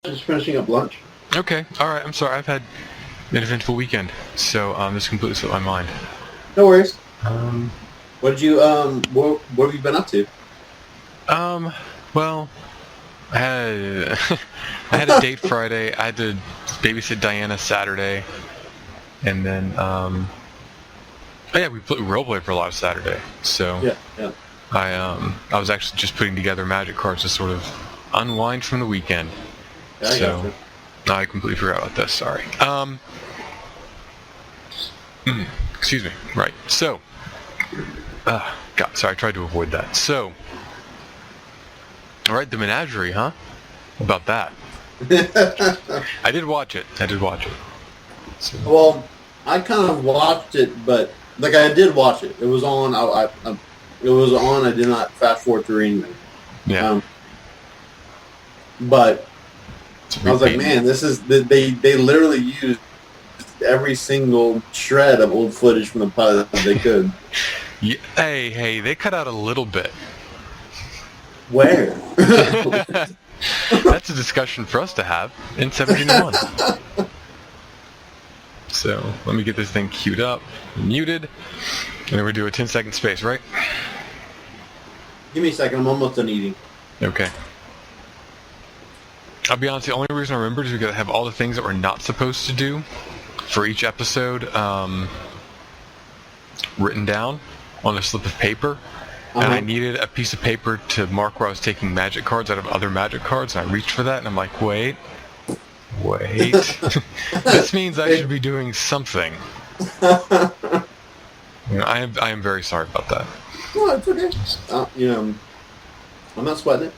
Just finishing up lunch. Okay, alright, I'm sorry, I've had an eventful weekend, so this completely slipped my mind. No worries. What did you what have you been up to? Well, I had I had a date Friday, I had to babysit Diana Saturday, and then oh yeah, we roleplayed for a lot of Saturday, so Yeah. I was actually just putting together magic cards to sort of unwind from the weekend. Yeah, I So I completely forgot about this, sorry. Excuse me. Right. So God, sorry, I tried to avoid that. So alright, the Menagerie, huh? About that. I did watch it. So. Well, I kind of watched it, but like I did watch it. It was on. It was on. I did not fast forward through anything. Yeah. But I was like, man, this is they literally used every single shred of old footage from the pilot that they could. Yeah, hey, they cut out a little bit. Where? That's a discussion for us to have in 1701. So let me get this thing queued up, muted, and then we do a 10-second space, right? Give me a second. I'm almost done eating. Okay. I'll be honest, the only reason I remembered is because I have all the things that we're not supposed to do for each episode written down on a slip of paper. And I needed a piece of paper to mark where I was taking magic cards out of other magic cards, and I reached for that, and I'm like, wait. This means I should be doing something. I am very sorry about that. No, it's okay. I'm not sweating it.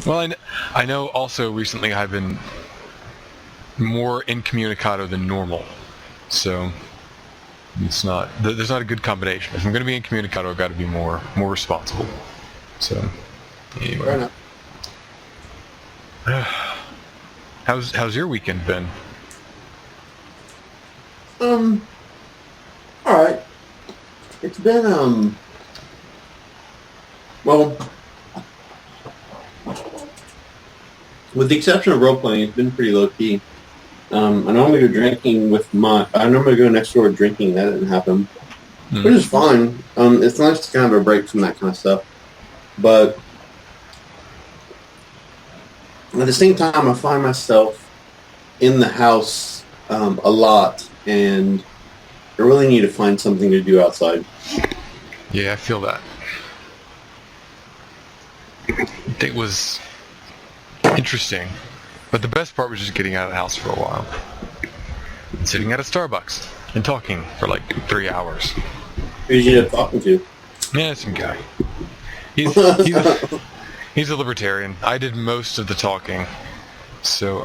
Well, I know also recently I've been more incommunicado than normal, so there's not a good combination. If I'm going to be incommunicado, I've got to be more responsible. So anyway, fair enough. How's your weekend been? All right. It's been well, with the exception of role playing, it's been pretty low key. I normally go drinking I normally go next door drinking. That didn't happen, which is fine. It's nice to kind of have a break from that kind of stuff, but at the same time, I find myself in the house a lot, and I really need to find something to do outside. Yeah, I feel that. It was interesting, but the best part was just getting out of the house for a while. Sitting at a Starbucks and talking for like 3 hours. Who did you end up talking to? Yeah, some guy. He's a libertarian. I did most of the talking. So,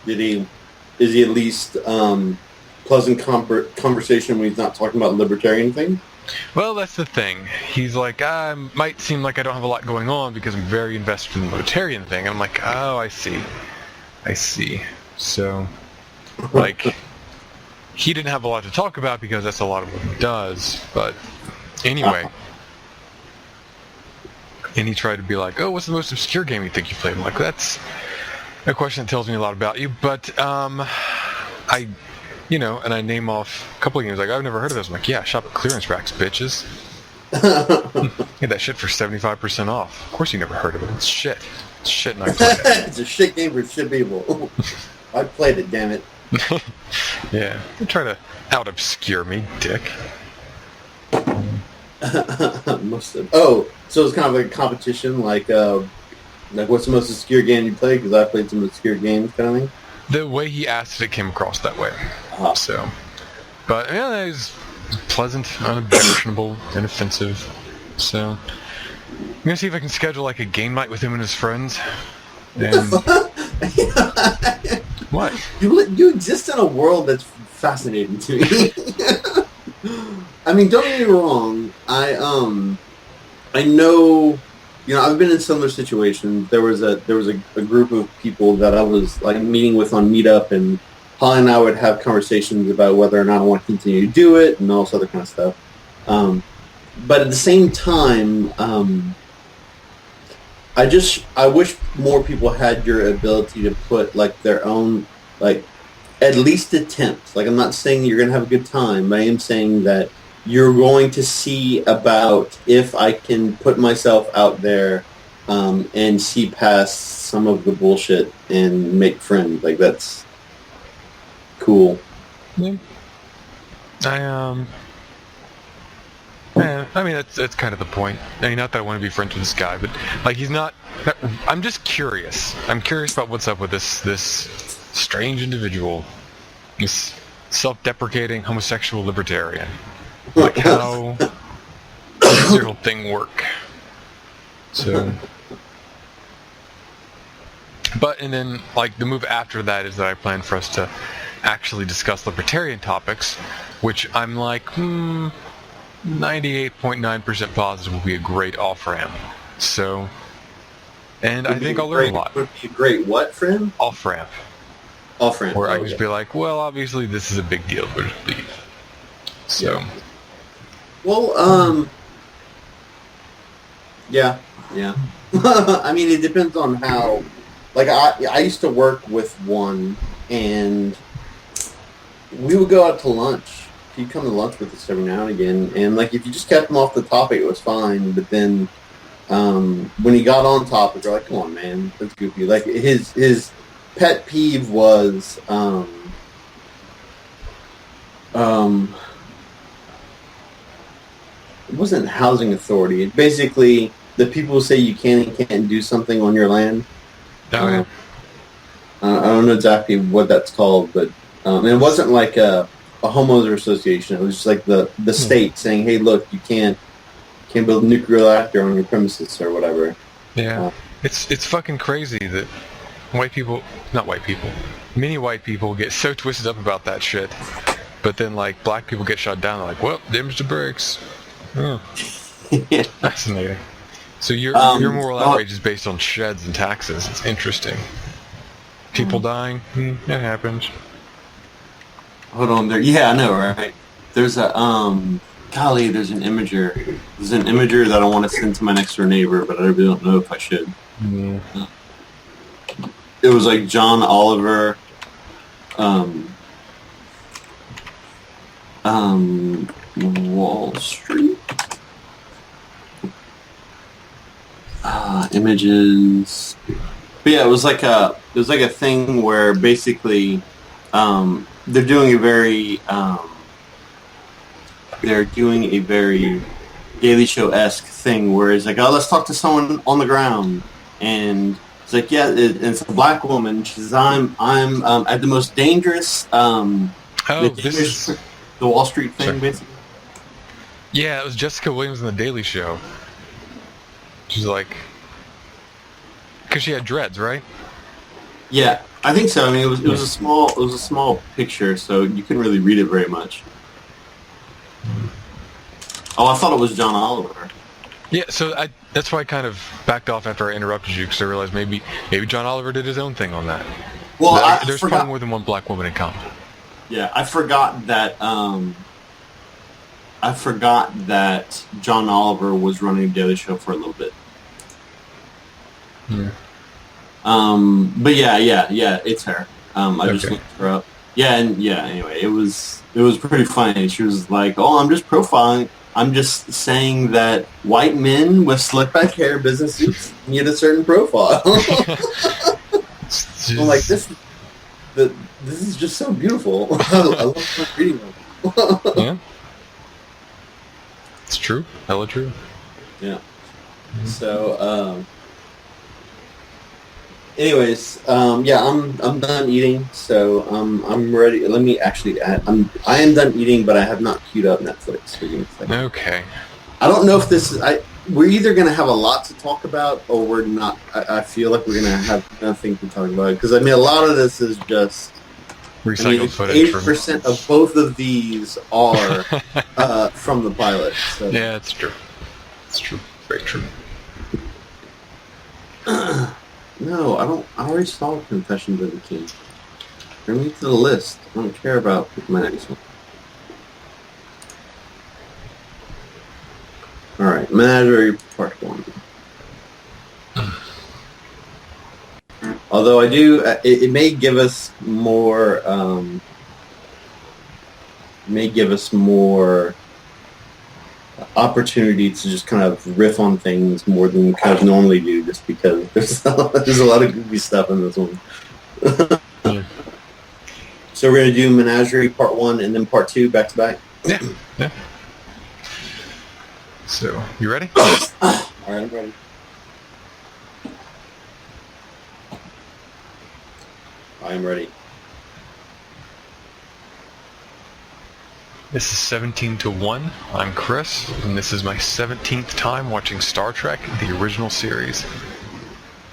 is he at least pleasant conversation when he's not talking about libertarian things? Well, that's the thing. He's like, might seem like I don't have a lot going on because I'm very invested in the libertarian thing. I'm like, oh, I see. So, like, he didn't have a lot to talk about because that's a lot of what he does. But anyway, and he tried to be like, oh, what's the most obscure game you think you played? I'm like, that's a question that tells me a lot about you. But and I name off a couple of games, like, I've never heard of this. I'm like, yeah, shop at clearance racks, bitches. Get that shit for 75% off. Of course you never heard of it. It's shit. It's shit and I played it. It's a shit game for shit people. I played it, damn it. Yeah. Don't try to out-obscure me, dick. Must have. Oh, so it's kind of like a competition, like what's the most obscure game you played? Because I played some obscure games, kind of thing. The way he asked it came across that way. So, but yeah, it was pleasant, unobjectionable, inoffensive. So, I'm gonna see if I can schedule like a game night with him and his friends. And what? You exist in a world that's fascinating to me. I mean, don't get me wrong. I know. I've been in similar situations. There was a group of people that I was like meeting with on Meetup, and Holly and I would have conversations about whether or not I want to continue to do it and all this other kind of stuff. But at the same time, I wish more people had your ability to put like their own, like, at least attempt. Like, I'm not saying you're gonna have a good time, but I am saying that you're going to see about if I can put myself out there and see past some of the bullshit and make friends. Like, that's cool. Yeah. Yeah, I mean, that's kind of the point. I mean, not that I want to be friends with this guy, but like, he's not. I'm just curious. I'm curious about what's up with this strange individual, this self-deprecating homosexual libertarian. Like, how does this whole thing work? So, and then like the move after that is that I plan for us to actually discuss libertarian topics, which I'm like, 98.9% positive will be a great off-ramp. So, and I think I'll learn a lot. Would be a great what, friend? Off-ramp. Off-ramp. Where I can just be like, well, obviously this is a big deal, but leave. So. Yeah. Well, yeah. I mean, it depends on how. Like, I used to work with one, and we would go out to lunch. He'd come to lunch with us every now and again, and like, if you just kept him off the topic, it was fine. But then, when he got on topic, we're like, "Come on, man, that's goofy." Like, his pet peeve was, it wasn't housing authority. It basically, the people who say you can and can't do something on your land. Oh, yeah. I don't know exactly what that's called, but and it wasn't like a homeowner association. It was just like the state saying, "Hey, look, you can't build a nuclear reactor on your premises or whatever." Yeah, it's fucking crazy that many white people get so twisted up about that shit, but then like black people get shut down. They're like, "Well, them's the breaks." Oh. Yeah. Fascinating. So your moral outrage is based on sheds and taxes. It's interesting. People dying, that happens. Hold on there. Yeah, I know, right? There's a there's an imager. There's an imager that I want to send to my next door neighbor, but I really don't know if I should. Yeah. It was like John Oliver, Wall Street. Images. But yeah, it was like a thing where basically they're doing a very Daily Show-esque thing where it's like, oh, let's talk to someone on the ground, and it's like, yeah, it's a black woman. She says, I'm at the most dangerous. This is the Wall Street thing, basically. Yeah, it was Jessica Williams on the Daily Show. She's like, because she had dreads, right? Yeah, I think so. I mean, it was a small picture, so you couldn't really read it very much. Oh, I thought it was John Oliver. Yeah, so that's why I kind of backed off after I interrupted you, because I realized maybe John Oliver did his own thing on that. Well, there's probably more than one black woman in common. Yeah, I forgot that. John Oliver was running the Daily Show for a little bit. Yeah. But yeah, it's her. I just looked her up. Yeah, anyway, it was pretty funny. She was like, "Oh, I'm just profiling. I'm just saying that white men with slick back hair, business suits, need a certain profile." I'm like, this is just so beautiful. I love reading them. Yeah. It's true. Hella true. Yeah. So, anyways, I'm done eating, so I'm ready. Let me actually add. I am done eating, but I have not queued up Netflix. For you. Okay. I don't know if this is. We're either going to have a lot to talk about, or we're not. I feel like we're going to have nothing to talk about, because I mean, a lot of this is just recycled footage. 80% of both of these are from the pilot. So. Yeah, it's true. It's true. Very true. No, I don't. I already saw Confessions of the King. Bring me to the list. I don't care about my next one. Alright, Menagerie Part 1. Although I do, it may give us more. May give us more opportunity to just kind of riff on things more than we kind of normally do, just because there's a lot of goofy stuff in this one. Yeah. So we're going to do Menagerie Part 1 and then Part 2 back to back? Yeah. So, you ready? Alright, I'm ready. I am ready. This is 17-1. I'm Chris, and this is my 17th time watching Star Trek, the original series.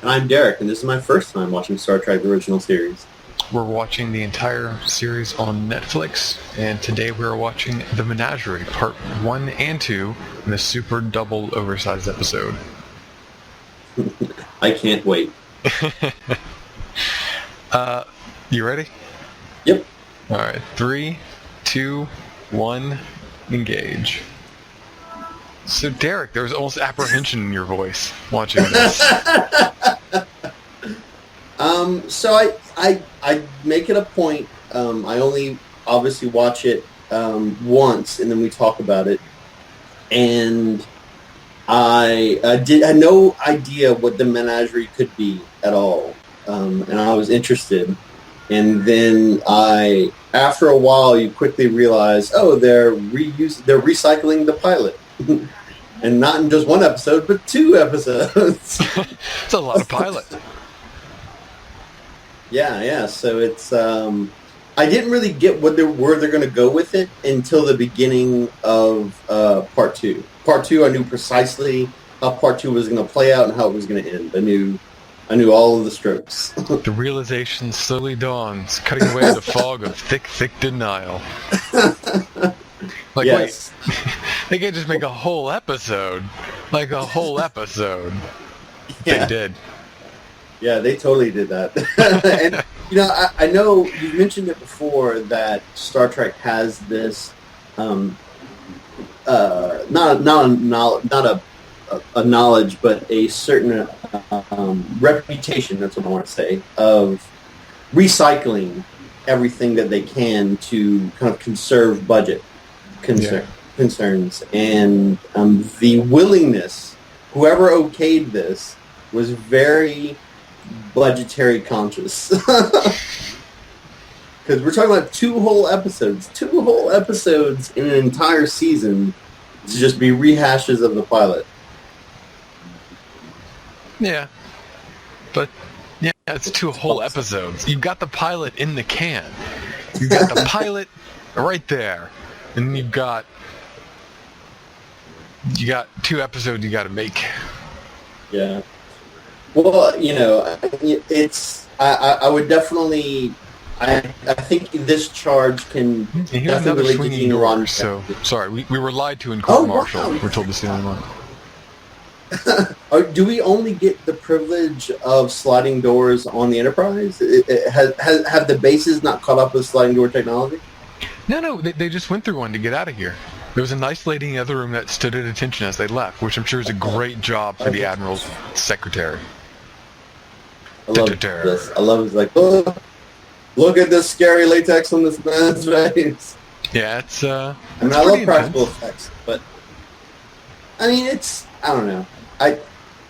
And I'm Derek, and this is my first time watching Star Trek, the original series. We're watching the entire series on Netflix, and today we're watching The Menagerie, Part 1 and 2, in a super double oversized episode. I can't wait. You ready? Yep. Alright, 3, 2, 1, engage. So Derek, there was almost apprehension in your voice watching this. So I make it a point. I only obviously watch it once, and then we talk about it. And I had no idea what the Menagerie could be at all, and I was interested. And then after a while, you quickly realize, oh, they're recycling the pilot, and not in just one episode, but 2 episodes. It's a lot of pilot. Yeah. So it's I didn't really get where they're going to go with it until the beginning of Part 2. Part 2, I knew precisely how Part 2 was going to play out and how it was going to end. I knew all of the strokes. The realization slowly dawns, cutting away the fog of thick denial. Like, yes. Wait, they can't just make a whole episode. Like a whole episode. Yeah. They did. Yeah, they totally did that. And, I know you mentioned it before that Star Trek has this, not a knowledge, but a certain reputation, that's what I want to say, of recycling everything that they can to kind of conserve budget concerns. And the willingness, whoever okayed this, was very budgetary conscious. Because we're talking about 2 whole episodes in an entire season to just be rehashes of the pilot. Yeah. But, yeah, it's 2 whole episodes. You've got the pilot in the can. You've got the pilot right there. And you've got 2 episodes you got to make. Yeah. Well, it's... I would definitely... I think this charge can definitely swinging door. So, sorry, we were lied to in court martial. Wow. We're told this the only one. Do we only get the privilege of sliding doors on the Enterprise? Have the bases not caught up with sliding door technology? No, they just went through one to get out of here. There was a nice lady in the other room that stood at attention as they left, which I'm sure is a great job for the Admiral's secretary. I love this. I love it. It's like, look at this scary latex on this man's face. Yeah, it's I love practical effects, but I don't know.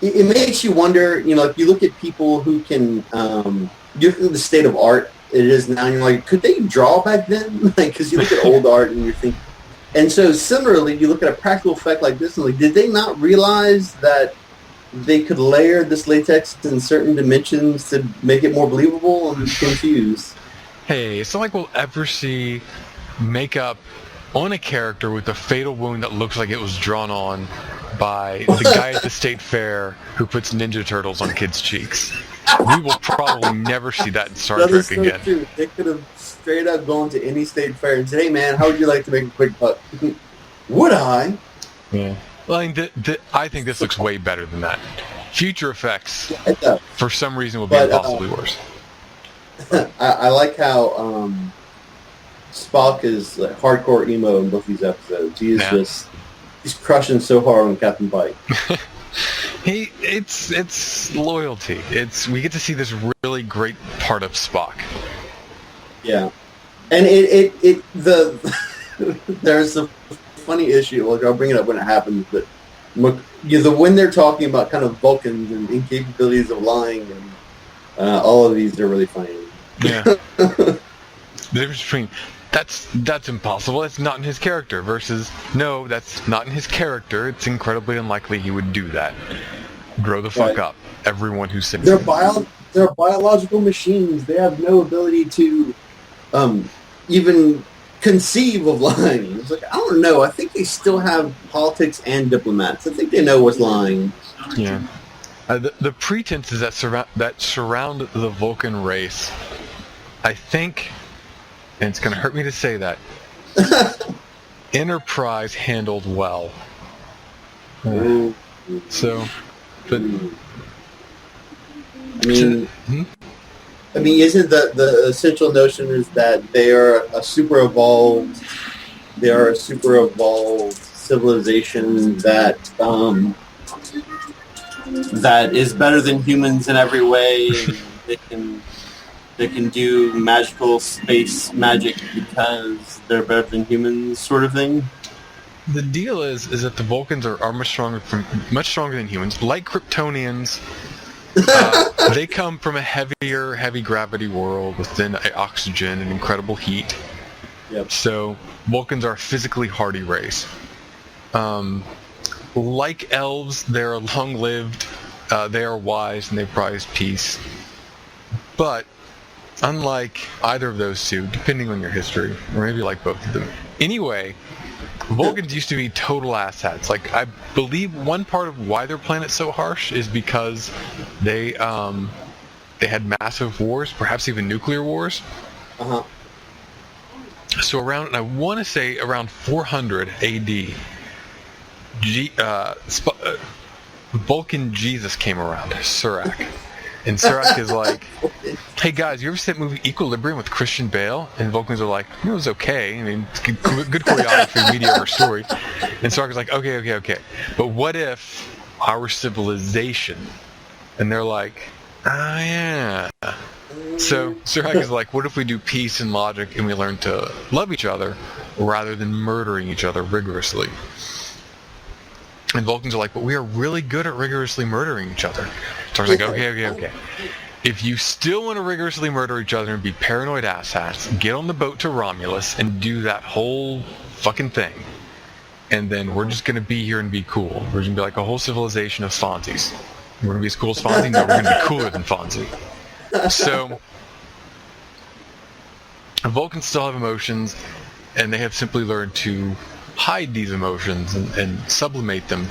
It makes you wonder. If you look at people who can, you look at the state of art it is now, and you're like, could they draw back then? Because you look at old art and you think. And so similarly, you look at a practical effect like this, and like, did they not realize that they could layer this latex in certain dimensions to make it more believable? I'm confused. Hey, it's not like we'll ever see makeup on a character with a fatal wound that looks like it was drawn on by the guy at the state fair who puts Ninja Turtles on kids' cheeks. We will probably never see that in Star Trek again. True. They could have straight up gone to any state fair and said, hey man, how would you like to make a quick buck? Would I? Yeah. Well, I think this looks way better than that. Future effects, for some reason, will be impossibly worse. I like how Spock is hardcore emo in both these episodes. He is he's crushing so hard on Captain Pike. It's loyalty. We get to see this really great part of Spock. Yeah, and there's a funny issue. Like, I'll bring it up when it happens, but when they're talking about kind of Vulcans and incapabilities of lying, and all of these are really funny. Yeah. The difference between that's impossible, it's not in his character, versus no, that's not in his character, it's incredibly unlikely he would do that. Grow the fuck up, everyone who's sitting there. They're biological machines. They have no ability to even conceive of lying. It's like, I don't know. I think they still have politics and diplomats. I think they know what's lying. Yeah. The pretenses that surround the Vulcan race, I think, and it's going to hurt me to say that, Enterprise handled well. So, but I mean, isn't the essential notion is that they are a super evolved civilization that is better than humans in every way. And they can do magical space magic because they're better than humans, sort of thing. The deal is that the Vulcans are much stronger than humans. Like Kryptonians, they come from a heavy gravity world with thin oxygen and incredible heat. Yep. So Vulcans are a physically hardy race. Like elves, they're long-lived, they are wise, and they prize peace. But unlike either of those two, depending on your history, or maybe like both of them. Anyway, Vulcans used to be total asshats. Like, I believe one part of why their planet's so harsh is because they had massive wars, perhaps even nuclear wars. Uh-huh. So I want to say around 400 AD, Vulcan Jesus came around, Surak. And Surak is like, hey guys, you ever see that movie Equilibrium with Christian Bale? And Vulcans are like, it was okay. I mean, it's good choreography, mediocre story. And Surak is like, okay. But what if our civilization? And they're like, yeah. So Surak is like, what if we do peace and logic and we learn to love each other rather than murdering each other rigorously? And Vulcans are like, but we are really good at rigorously murdering each other. So I was like, okay. If you still want to rigorously murder each other and be paranoid asshats, get on the boat to Romulus and do that whole fucking thing. And then we're just going to be here and be cool. We're going to be like a whole civilization of Fonzies. We're going to be as cool as Fonzie? No, we're going to be cooler than Fonzie. So, Vulcans still have emotions, and they have simply learned to hide these emotions and sublimate them.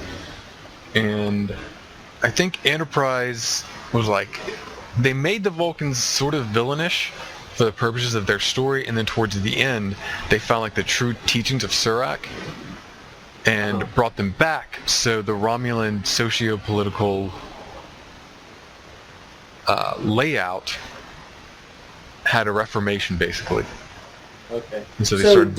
And I think Enterprise was like, they made the Vulcans sort of villainish for the purposes of their story, and then towards the end they found like the true teachings of Surak and brought them back. So the Romulan socio-political layout had a reformation, basically. Okay. And so they started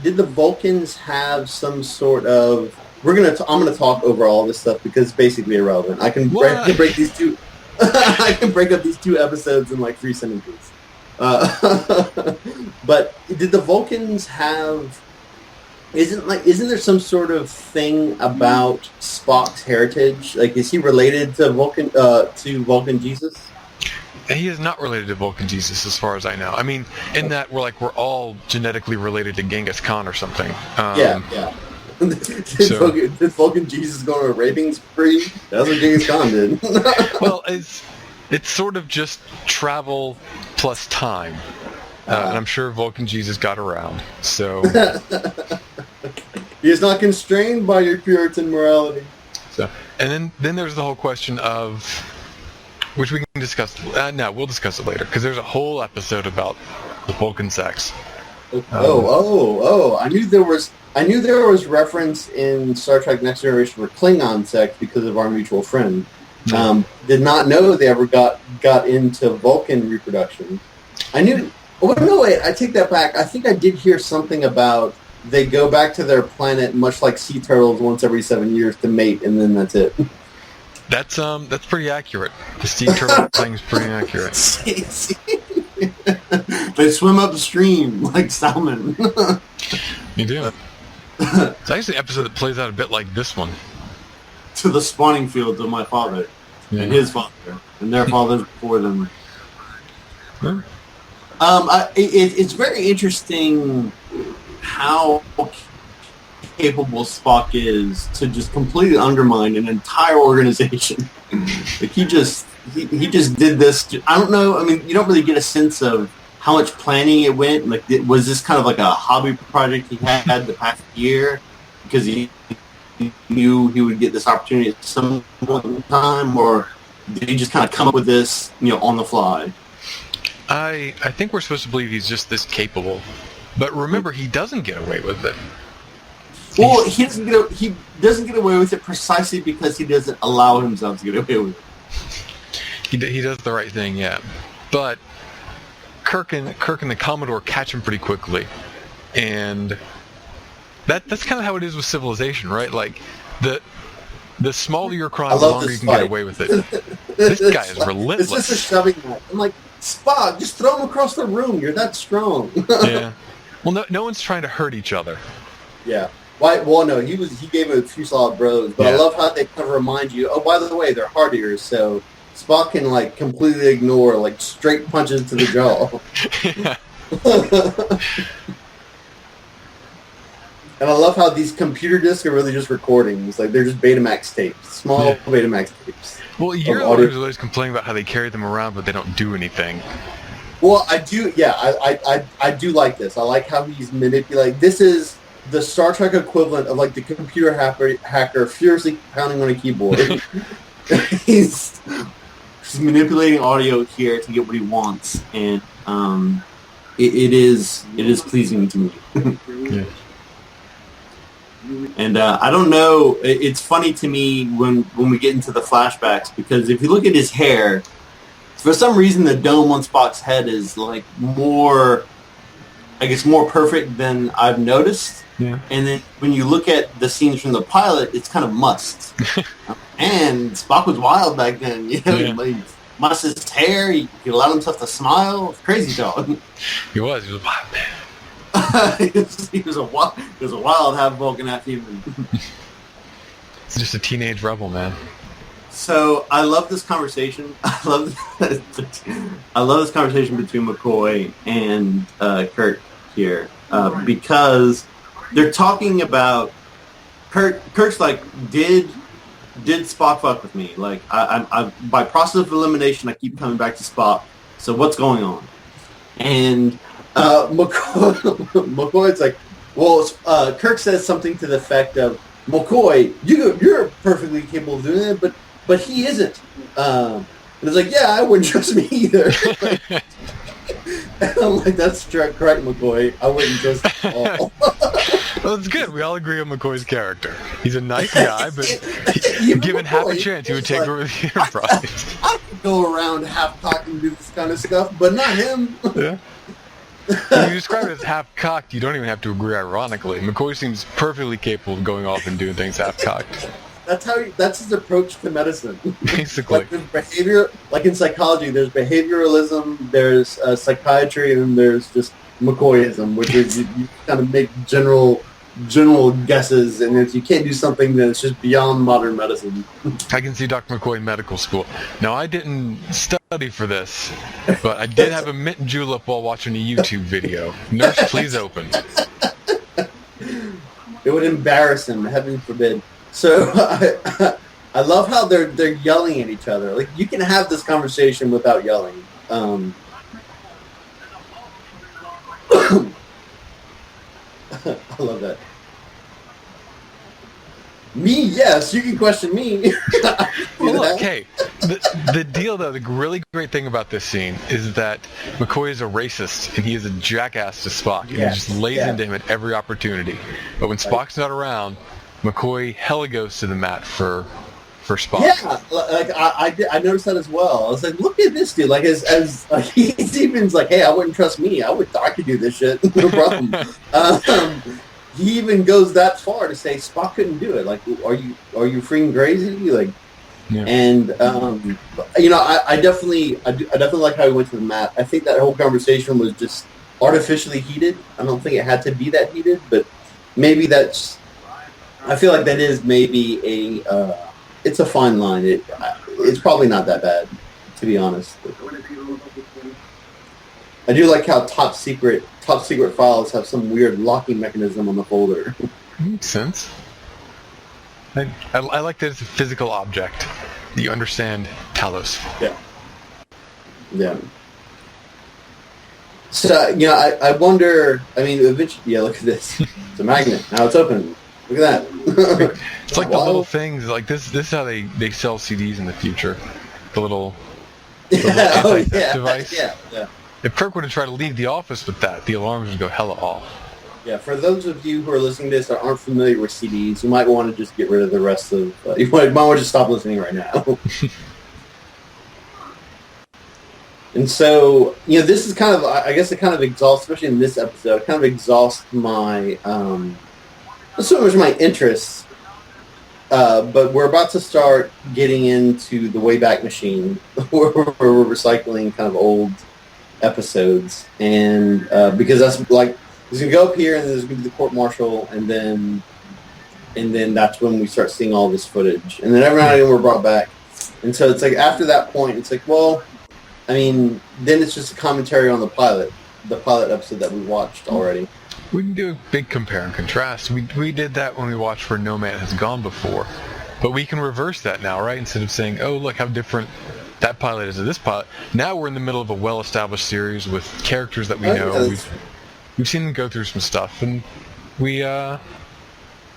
did the Vulcans have some sort of? I'm gonna talk over all this stuff because it's basically irrelevant. I can break these two. I can break up these two episodes in like 3 sentences. But did the Vulcans have? Isn't there some sort of thing about Spock's heritage? Like, is he related to Vulcan Jesus? He is not related to Vulcan Jesus, as far as I know. I mean, in that we're all genetically related to Genghis Khan or something. Yeah. Did Vulcan Jesus go on a raping spree? That's what Genghis Khan did. Well, it's sort of just travel plus time. And I'm sure Vulcan Jesus got around. So he is not constrained by your Puritan morality. So, and then there's the whole question of, which we can discuss. No, we'll discuss it later because there's a whole episode about the Vulcan sex. I knew there was reference in Star Trek Next Generation for Klingon sex because of our mutual friend. Did not know they ever got into Vulcan reproduction. I knew. Oh no! Wait, I take that back. I think I did hear something about they go back to their planet, much like sea turtles, once every 7 years to mate, and then that's it. That's pretty accurate. The sea turtle thing's pretty accurate. They swim upstream like salmon. You do. It's actually an episode that plays out a bit like this one. To the spawning fields of my father and his father and their fathers before them. Yeah. It's very interesting how capable Spock is to just completely undermine an entire organization. Like he just did this. I don't know. I mean, you don't really get a sense of how much planning it went. Like, was this kind of like a hobby project he had the past year because he knew he would get this opportunity at some point in time, or did he just kind of come up with this, on the fly? I think we're supposed to believe he's just this capable, but remember, he doesn't get away with it. Well, he doesn't get away with it precisely because he doesn't allow himself to get away with it. He does the right thing, yeah. But Kirk and the Commodore catch him pretty quickly, and that's kind of how it is with civilization, right? Like the smaller your crime, the longer you can get away with it. This guy is relentless. It's just a shoving match. I'm like, Spock, just throw him across the room. You're that strong. Yeah. Well, no one's trying to hurt each other. Yeah. Why? Well, no, he gave it a few solid blows, but I love how they kind of remind you. Oh, by the way, they're hardier, so Spock can completely ignore straight punches to the jaw. And I love how these computer discs are really just recordings. They're just Betamax tapes, small Betamax tapes. Well, you're always complaining about how they carry them around, but they don't do anything. Well, I do. Yeah, I do like this. I like how he's manipulating. This is the Star Trek equivalent of the computer hacker furiously pounding on a keyboard. He's manipulating audio here to get what he wants, and it is pleasing to me. Yeah. And I don't know. It's funny to me when we get into the flashbacks, because if you look at his hair, for some reason the dome on Spock's head is more perfect than I've noticed. Yeah. And then when you look at the scenes from the pilot, it's kind of must. And Spock was wild back then. He mussed his hair. He allowed himself to smile. Crazy dog. He was a wild man. he was a wild half Vulcan, half human. He's just a teenage rebel, man. So I love this conversation. I love this conversation between McCoy and Kirk here because they're talking about Kirk's like, did Spock fuck with me? I by process of elimination, I keep coming back to Spock. So what's going on? And McCoy's like, well, Kirk says something to the effect of, McCoy, you're perfectly capable of doing it, but he isn't. And it's like, yeah, I wouldn't trust me either. And I'm like, that's correct, McCoy. I wouldn't trust at all. Well, it's good. We all agree on McCoy's character. He's a nice guy, but given half a chance, he would take over the Enterprise. I could go around half-cocked and do this kind of stuff, but not him. Yeah. When you describe it as half-cocked, you don't even have to agree ironically. McCoy seems perfectly capable of going off and doing things half-cocked. That's his approach to medicine. Basically. There's behavior, in psychology, there's behavioralism, there's psychiatry, and then there's just McCoyism, which is you kind of make general guesses, and if you can't do something, then it's just beyond modern medicine. I can see Dr. McCoy in medical school. Now, I didn't study for this, but I did have a mint julep while watching a YouTube video. Nurse, please open. It would embarrass him, heaven forbid. So I love how they're yelling at each other. You can have this conversation without yelling. I love that. Me, yes, you can question me. Well, look, hey, the deal, though, the really great thing about this scene is that McCoy is a racist, and he is a jackass to Spock, and he just lays into him at every opportunity. But when Spock's not around, McCoy hella goes to the mat for Spock. Yeah, I noticed that as well. I was like, look at this dude. He's even like, hey, I wouldn't trust me. I could do this shit. No problem. he even goes that far to say Spock couldn't do it. Like, are you freaking crazy? Like, yeah. And I definitely like how he went to the mat. I think that whole conversation was just artificially heated. I don't think it had to be that heated, but maybe that's. I feel like that is maybe it's a fine line. It's probably not that bad, to be honest. I do like how top secret files have some weird locking mechanism on the folder. Makes sense. I like that it's a physical object. You understand Talos. Yeah. So, I wonder, I mean, eventually, look at this. It's a magnet. Now it's open. Look at that. It's like the little things, like this is how they sell CDs in the future. The little device. Yeah. If Kirk would have tried to leave the office with that, the alarms would go hella off. Yeah, for those of you who are listening to this that aren't familiar with CDs, you might want to just get rid of the rest of... you might want to just stop listening right now. And so, this is kind of... I guess it kind of exhausts, especially in this episode, it kind of exhausts my... not so much my interests, but we're about to start getting into the Wayback Machine, where we're recycling kind of old episodes, and because that's like... He's going to go up here, and there's going to be the court-martial, and then that's when we start seeing all this footage. And then every now and then we're brought back. And so it's like, after that point, it's like, well, I mean, then it's just a commentary on the pilot episode that we watched already. We can do a big compare and contrast. We did that when we watched Where No Man Has Gone Before. But we can reverse that now, right? Instead of saying, oh, look how different that pilot is to this pilot. Now we're in the middle of a well-established series with characters that we know. We've seen them go through some stuff, and I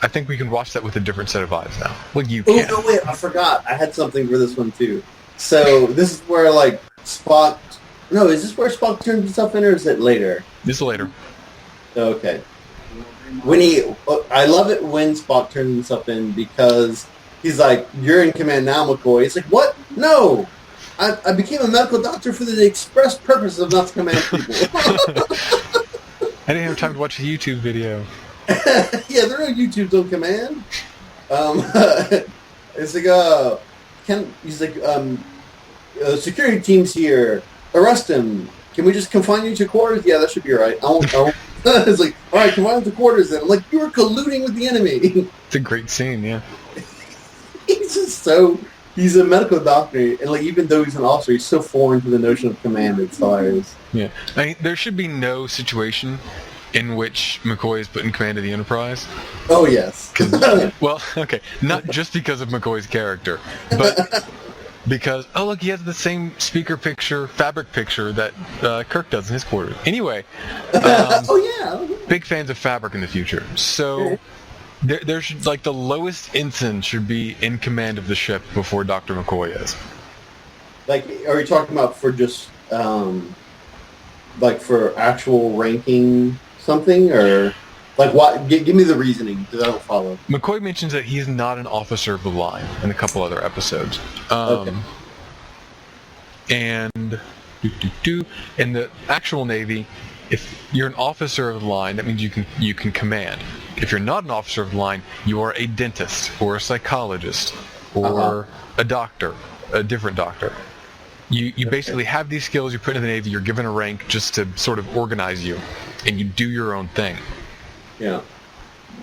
think we can watch that with a different set of eyes now. Well, you can. Oh, no, wait, I forgot. I had something for this one, too. So, this is where, like, Spock... No, is this where Spock turns himself in, or is it later? This is later. Okay. I love it when Spock turns himself in, because he's like, you're in command now, McCoy. It's like, what? No! I became a medical doctor for the express purpose of not to command people. I didn't have time to watch a YouTube video. Yeah, there are no YouTubes on command. It's like, he's like, security team's here. Arrest him. Can we just confine you to quarters? Yeah, that should be all right. I won't. It's like, all right, confine to quarters then. I'm like, you were colluding with the enemy. It's a great scene, yeah. He's just he's a medical doctor, and like, even though he's an officer, he's so foreign to the notion of command, it's hilarious. Yeah. I mean, there should be no situation in which McCoy is put in command of the Enterprise. Oh, yes. Well, okay, not just because of McCoy's character, but because, oh, look, he has the same fabric picture that Kirk does in his quarters. Anyway. Big fans of fabric in the future. So... There should, like, the lowest ensign should be in command of the ship before Dr. McCoy is. Like, are you talking about for just, like, for actual ranking something, or, like, what? Give me the reasoning, because I don't follow. McCoy mentions that he's not an officer of the line in a couple other episodes. Okay. And in the actual Navy, if you're an officer of the line, that means you can command. If you're not an officer of the line, you are a dentist or a psychologist or a doctor, a different doctor. You basically have these skills, you're put in the Navy, you're given a rank just to sort of organize you, and you do your own thing. Yeah.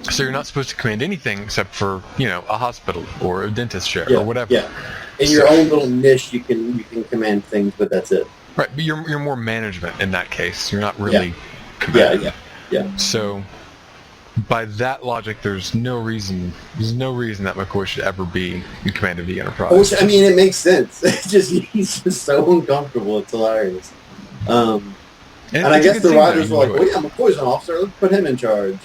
So you're not supposed to command anything except for, a hospital or a dentist chair or whatever. Yeah. In your own little niche, you can command things, but that's it. Right, but you're more management in that case. You're not really command. Yeah. So... by that logic, there's no reason that McCoy should ever be in command of the Enterprise. Which, I mean, it makes sense. He's just so uncomfortable. It's hilarious. And I guess the writers were like, "Well, yeah, McCoy's an officer. Let's put him in charge."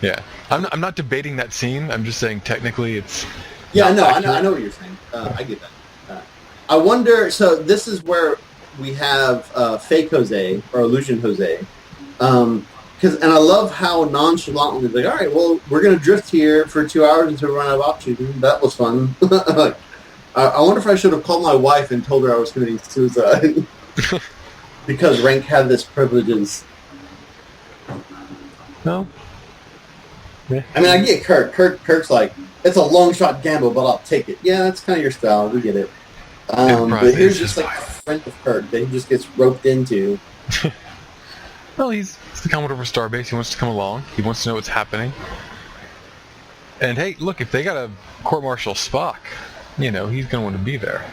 Yeah, I'm not debating that scene. I'm just saying technically it's. Yeah, I know what you're saying. I get that. I wonder. So this is where we have fake Jose or illusion Jose. And I love how nonchalantly, like, all right, well, we're going to drift here for 2 hours until we run out of oxygen. That was fun. I wonder if I should have called my wife and told her I was committing suicide. Because rank had this privileges. No. Yeah. I mean, I get Kirk. Kirk's like, it's a long shot gamble, but I'll take it. Yeah, that's kind of your style. We get it. But here's just like a friend of Kirk that he just gets roped into. Well, he's the Commodore for Starbase. He wants to come along. He wants to know what's happening. And hey, look, if they got a court-martial Spock, he's going to want to be there.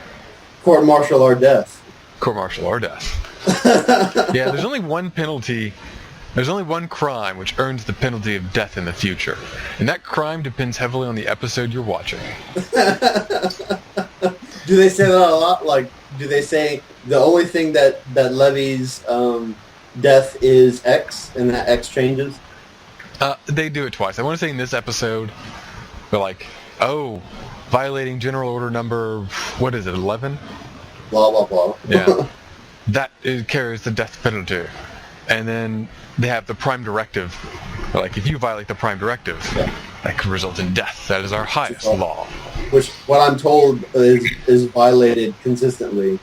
Court-martial or death. Court-martial or death. Yeah, there's only one penalty. There's only one crime which earns the penalty of death in the future. And that crime depends heavily on the episode you're watching. Do they say that a lot? Like, do they say the only thing that levies death is X, and that X changes? They do it twice. I want to say in this episode, they're like, violating General Order number, 11? Blah, blah, blah. Yeah. That carries the death penalty. And then they have the Prime Directive. They're like, if you violate the Prime Directive, that could result in death. That is our highest law. Which, what I'm told, is violated consistently.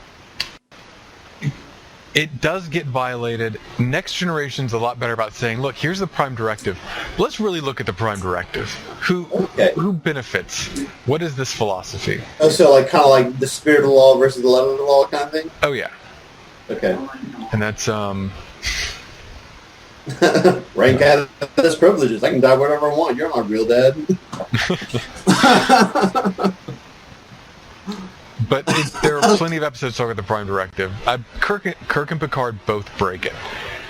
It does get violated. Next Generation's a lot better about saying, look, here's the Prime Directive. Let's really look at the Prime Directive. Who benefits? What is this philosophy? Oh, so like kind of like the spirit of the law versus the letter of the law kind of thing? Oh, yeah. Okay. And that's, rank has privileges. I can die whatever I want. You're my real dad. But there are plenty of episodes talking about the Prime Directive. Kirk and Picard both break it.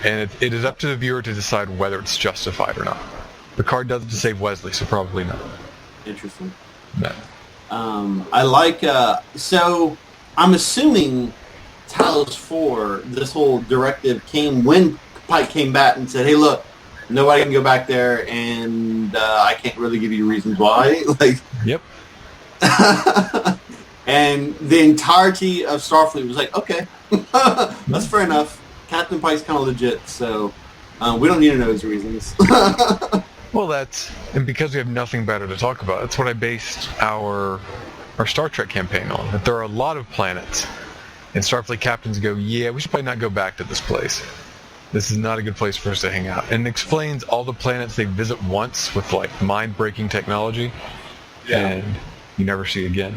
And it is up to the viewer to decide whether it's justified or not. Picard does it to save Wesley, so probably not. Interesting. No. I like... so, I'm assuming Talos 4, this whole directive came when Pike came back and said, hey, look, nobody can go back there, and I can't really give you reasons why. Like, yep. And the entirety of Starfleet was like, okay, that's fair enough. Captain Pike's kind of legit, so we don't need to know his reasons. Well, and because we have nothing better to talk about, that's what I based our Star Trek campaign on. That there are a lot of planets, and Starfleet captains go, yeah, we should probably not go back to this place. This is not a good place for us to hang out. And it explains all the planets they visit once with, like, mind-breaking technology, and you never see again.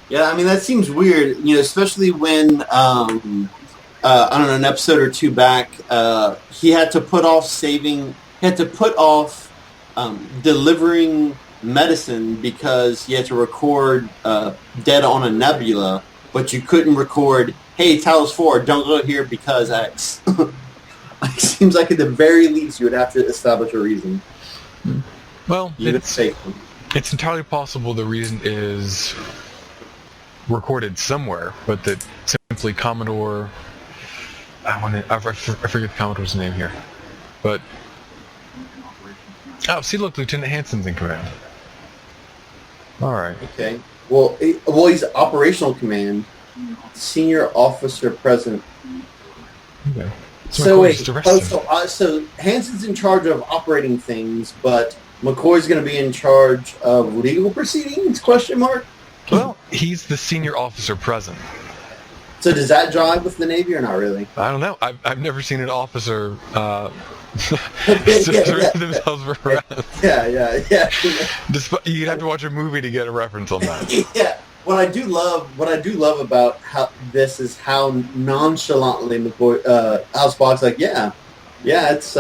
Yeah, I mean, that seems weird, especially when, I don't know, an episode or two back, he had to put off delivering medicine because he had to record dead on a nebula, but you couldn't record, hey, Talos 4, don't go here because X. It seems like at the very least you would have to establish a reason. Well, it's entirely possible the reason is recorded somewhere, but that simply Commodore... I forget the Commodore's name here. But... Oh, see, look, Lieutenant Hanson's in command. Alright. Okay. Well, he's operational command. Senior officer present. Okay. So wait, so Hanson's in charge of operating things, but McCoy's going to be in charge of legal proceedings? Question mark. Well, he's the senior officer present. So does that jive with the Navy or not really? I don't know. I've never seen an officer themselves for reference. Yeah. You'd have to watch a movie to get a reference on that. Yeah. What I do love about how this is how nonchalantly McCoy, how Spock's like, it's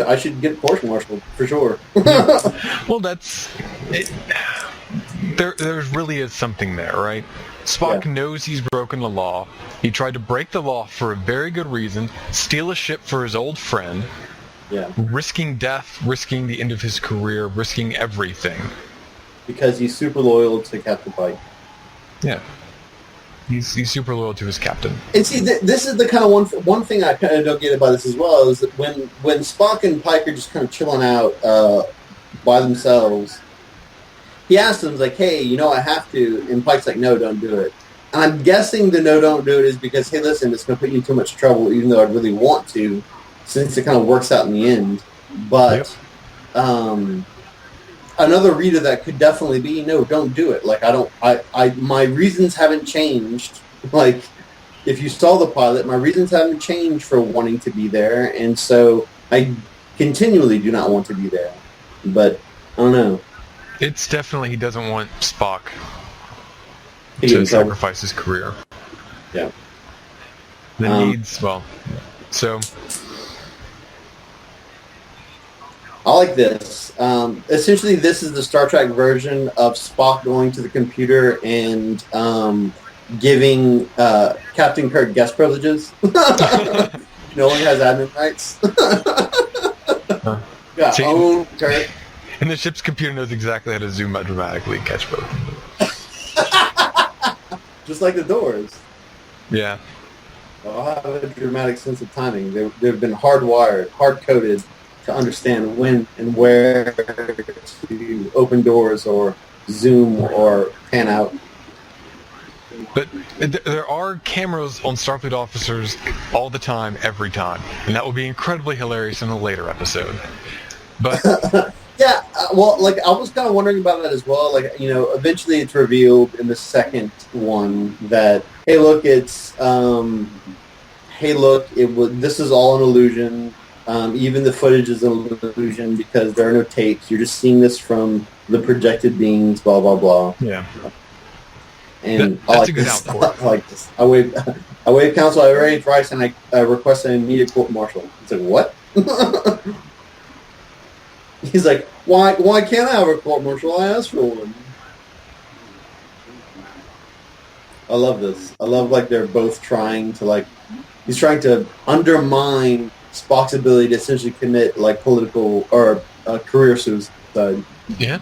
I should get court-martialed for sure. Well, that's it. There really is something there, right? Spock knows he's broken the law. He tried to break the law for a very good reason, steal a ship for his old friend, risking death, risking the end of his career, risking everything. Because he's super loyal to Captain Pike. Yeah. He's super loyal to his captain. And see, this is the kind of one thing I kind of don't get about this as well, is that when Spock and Pike are just kind of chilling out by themselves, he asks them, like, hey, I have to, and Pike's like, no, don't do it. And I'm guessing the no, don't do it is because, hey, listen, it's going to put you in too much trouble, even though I really want to, since it kind of works out in the end. But another reader that could definitely be, no, don't do it. Like, my reasons haven't changed. Like, if you saw the pilot, my reasons haven't changed for wanting to be there, and so I continually do not want to be there. But I don't know. It's definitely he doesn't want Spock He to himself. sacrifice his career. Yeah. The needs, well, so I like this. Essentially, this is the Star Trek version of Spock going to the computer and giving Captain Kirk guest privileges. No one has admin rights. Yeah, See, own Kirk. and the ship's computer knows exactly how to zoom out dramatically and catch both. Just like the Doors. Yeah. They'll have a dramatic sense of timing. They've been hardwired, hard-coded to understand when and where to open doors or zoom or pan out. But there are cameras on Starfleet officers all the time, every time. And that will be incredibly hilarious in a later episode. But Yeah, well, like, I was kind of wondering about that as well. Like, you know, eventually it's revealed in the second one that, hey, look, this is all an illusion. Even the footage is an illusion because there are no tapes. You're just seeing this from the projected beings, blah, blah, blah. yeah. And That's a good output. I like this. I waive counsel. I raised rights, and I request an immediate court-martial. It's like, what? He's like, why can't I have a court-martial? I asked for one. I love this. I love, like, they're both trying to, like, he's trying to undermine Spock's ability to essentially commit, like, political or career suicide. Yeah.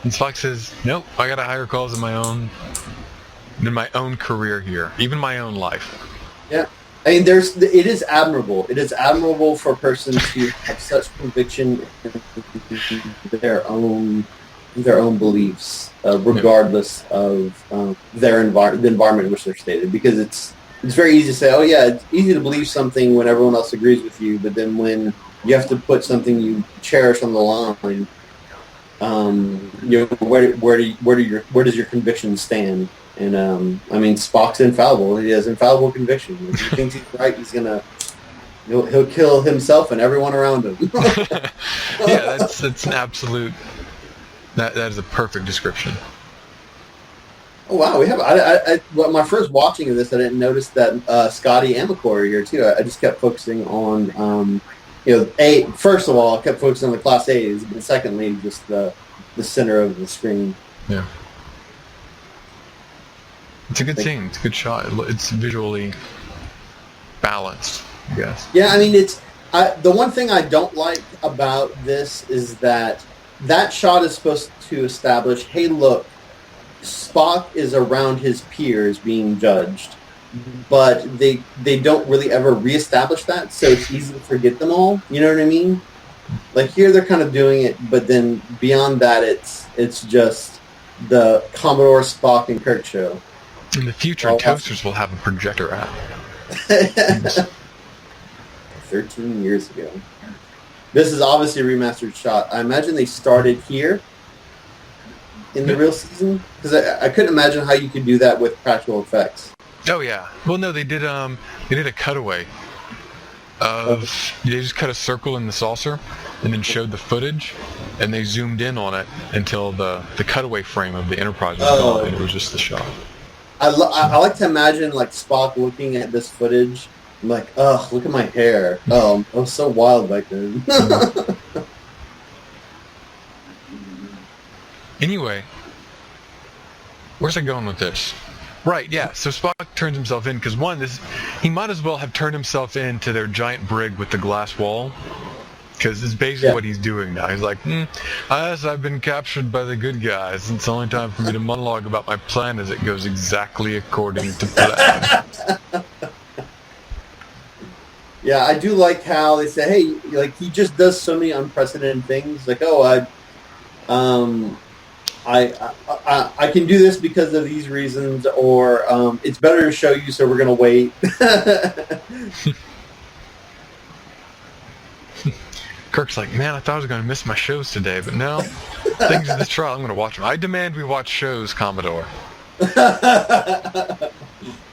And Spock says, nope, I got a higher cause in my own career here, even my own life. Yeah. I mean, it is admirable. It is admirable for a person to have such conviction in their own beliefs, regardless of the environment in which they're stated. Because it's very easy to say, oh yeah, it's easy to believe something when everyone else agrees with you, but then when you have to put something you cherish on the line, you know, where does your conviction stand? And I mean, Spock's infallible. He has infallible conviction. If he thinks he's right, he'll kill himself and everyone around him. Yeah, that's an absolute. That is a perfect description. Oh wow, we have. Well, my first watching of this, I didn't notice that Scotty and McCoy are here too. I just kept focusing on, first of all, I kept focusing on the Class A's, and secondly, just the center of the screen. Yeah. It's a good scene. It's a good shot. It's visually balanced, I guess. Yeah, I mean, the one thing I don't like about this is that shot is supposed to establish, hey, look, Spock is around his peers being judged, but they don't really ever reestablish that, so it's easy to forget them all. You know what I mean? Like here, they're kind of doing it, but then beyond that, it's just the Commodore, Spock, and Kirk show. In the future, Toasters will have a projector app. 13 years ago. This is obviously a remastered shot. I imagine they started here in the real season, because I couldn't imagine how you could do that with practical effects. Oh yeah. Well, no, they did a cutaway of they just cut a circle in the saucer and then showed the footage, and they zoomed in on it until the cutaway frame of the Enterprise was gone, and it was just the shot. I like to imagine like Spock looking at this footage, like, ugh, look at my hair. Oh, I was so wild back then. Anyway, where's I going with this? Right, yeah. So Spock turns himself in because he might as well have turned himself in to their giant brig with the glass wall, because it's basically what he's doing now. He's like, I've been captured by the good guys. It's only time for me to monologue about my plan as it goes exactly according to plan. Yeah, I do like how they say, hey, like he just does so many unprecedented things. Like, oh, I can do this because of these reasons, or it's better to show you, so we're gonna wait. Kirk's like, man, I thought I was going to miss my shows today, but no, thanks to this trial, I'm going to watch them. I demand we watch shows, Commodore.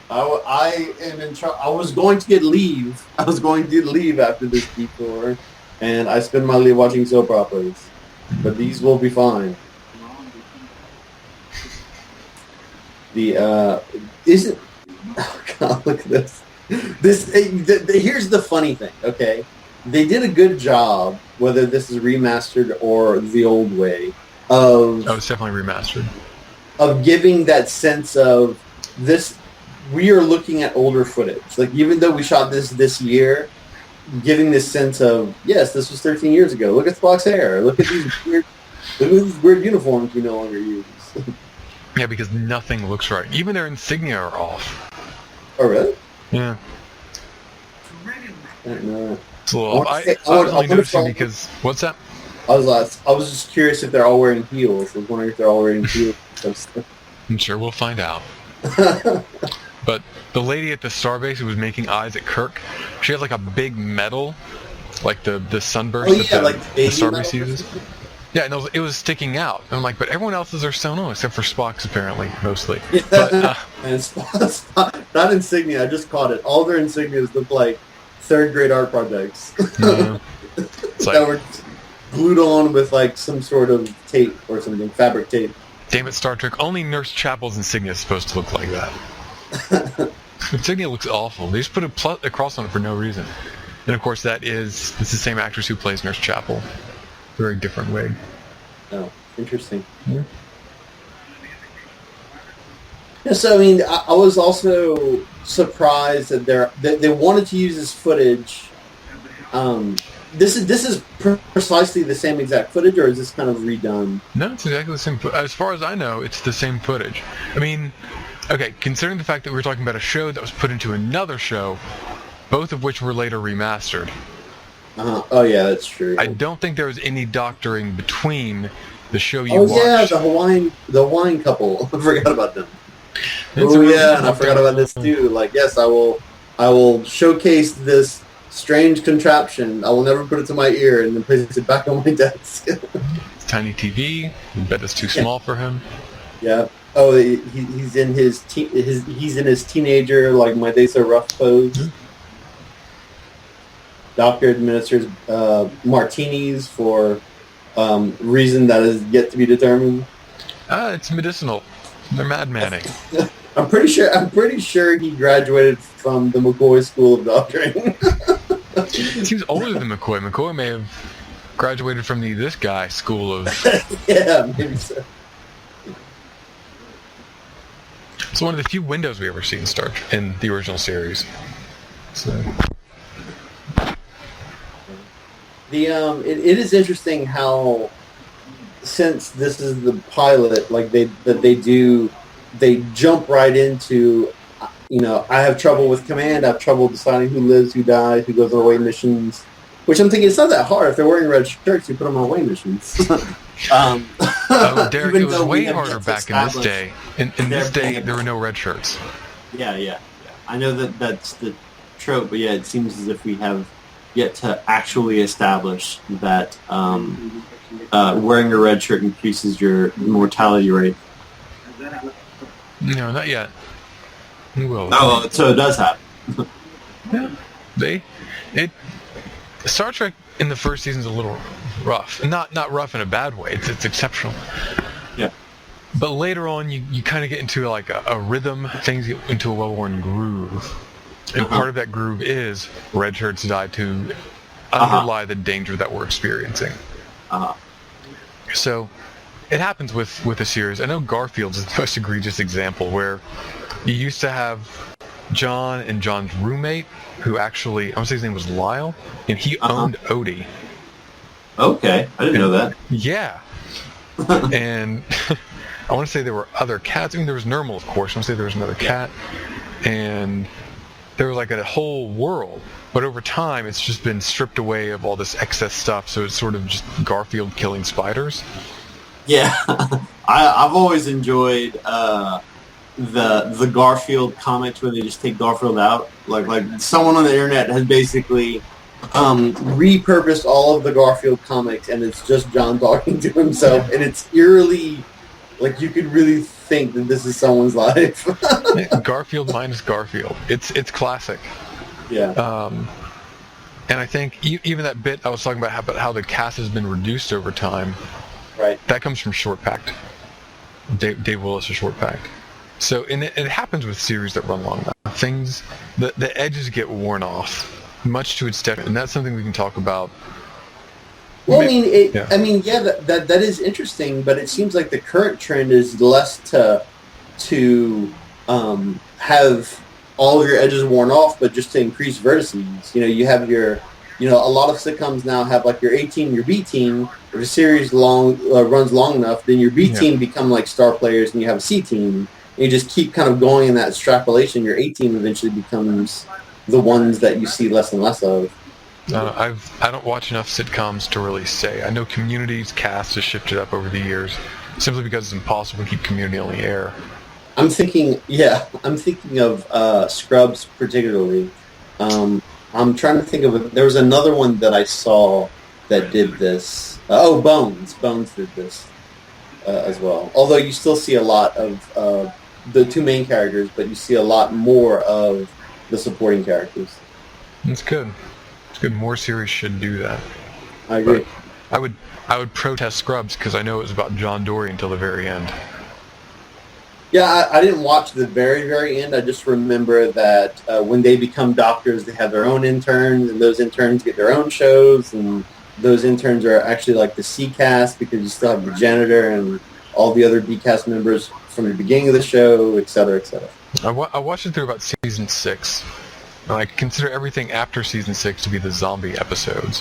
I am in trouble. I was going to get leave. I was going to leave after this detour. and I spend my life watching soap operas. But these will be fine. Isn't... Oh God, look at this. Here's the funny thing, okay? They did a good job, whether this is remastered or the old way, of... Oh, it's definitely remastered. Of giving that sense of this... We are looking at older footage. Like, even though we shot this year, giving this sense of, yes, this was 13 years ago. Look at Spock's hair. Look at these weird uniforms we no longer use. Yeah, because nothing looks right. Even their insignia are off. Oh, really? Yeah. I don't know. It's a little off. I was only noticing because... What's that? I was just curious if they're all wearing heels. I was wondering if they're all wearing heels. I'm sure we'll find out. But the lady at the starbase who was making eyes at Kirk, she had like a big medal, like the sunburst that the starbase uses. Yeah, and it was sticking out. And I'm like, but everyone else's are sewn on, except for Spock's, apparently, mostly. But, and Spock, not insignia, I just caught it. All their insignias look like third-grade art projects. Yeah. That were glued on with like some sort of tape or something, fabric tape. Damn it, Star Trek. Only Nurse Chapel's insignia is supposed to look like that. Insignia looks awful. They just put a cross on it for no reason. And of course, it's the same actress who plays Nurse Chapel. Very different wig. Oh, interesting. Yeah. Yeah, so I mean, I was also surprised that they wanted to use this footage. This is precisely the same exact footage, or is this kind of redone? No, it's exactly the same. As far as I know, it's the same footage. I mean, okay, considering the fact that we were talking about a show that was put into another show, both of which were later remastered. Oh yeah, that's true. I don't think there was any doctoring between the show you watched. Oh yeah, the Hawaiian couple. I forgot about them. Oh yeah, and I forgot about this too. Like, yes, I will showcase this strange contraption. I will never put it to my ear and then place it back on my desk. Tiny TV. I bet it's too small for him. Yeah. Oh, he's in his teenager like my day so rough pose. Mm-hmm. Doctor administers martinis for reason that is yet to be determined. It's medicinal. They're mad manning. I'm pretty sure he graduated from the McCoy School of Doctoring. He seems older than McCoy. McCoy may have graduated from this guy school of... Yeah, maybe so. It's one of the few windows we ever see in the original series. So... It is interesting how, since this is the pilot, like they jump right into, I have trouble with command, I have trouble deciding who lives, who dies, who goes on away missions, which I'm thinking it's not that hard. If they're wearing red shirts, you put them on away missions. Derek, it was way harder back in this day. In this day, there were no red shirts. Yeah. I know that's the trope, but yeah, it seems as if we have yet to actually establish that wearing a red shirt increases your mortality rate. No, not yet. We will. Oh, so it does happen. Yeah, Star Trek in the first season is a little rough. Not rough in a bad way. It's exceptional. Yeah. But later on, you kind of get into like a rhythm. Things get into a well-worn groove. And part of that groove is red shirts die to underlie the danger that we're experiencing. So it happens with a series. I know Garfield's the most egregious example, where you used to have John and John's roommate, who actually, I want to say his name was Lyle, and he owned Odie. Okay, I didn't know that. Yeah. And I want to say there were other cats. I mean, there was Nermal, of course. I want to say there was another cat. And there was like a whole world, but over time it's just been stripped away of all this excess stuff, so it's sort of just Garfield killing spiders. Yeah, I've always enjoyed the Garfield comics where they just take Garfield out. Like someone on the internet has basically repurposed all of the Garfield comics, and it's just John talking to himself, and it's eerily, like, you could really think that this is someone's life. Garfield minus Garfield. It's classic. Yeah. And I think even that bit I was talking about how the cast has been reduced over time, Right. that comes from Short Packed. Dave Willis is Short Packed. So, and it happens with series that run long enough. Things, the edges get worn off, much to its detriment, and that's something we can talk about. Well, that is interesting, but it seems like the current trend is less to have all of your edges worn off, but just to increase vertices. You have your, a lot of sitcoms now have like your A team, your B team. If a series runs long enough, then your B team become like star players, and you have a C team. And you just keep kind of going in that extrapolation. Your A team eventually becomes the ones that you see less and less of. I don't watch enough sitcoms to really say. I know Community's cast has shifted up over the years, simply because it's impossible to keep Community on the air. I'm thinking of Scrubs particularly. I'm trying to think of there was another one that I saw that did this. Bones did this as well. Although you still see a lot of the two main characters, but you see a lot more of the supporting characters. It's good. It's good. More series should do that. I agree. But I would protest Scrubs because I know it was about John Dory until the very end. Yeah, I didn't watch the very, very end. I just remember that when they become doctors, they have their own interns, and those interns get their own shows, and those interns are actually like the C cast because you still have the janitor and all the other B cast members from the beginning of the show, et cetera, et cetera. I watched it through about season 6. And I consider everything after season 6 to be the zombie episodes.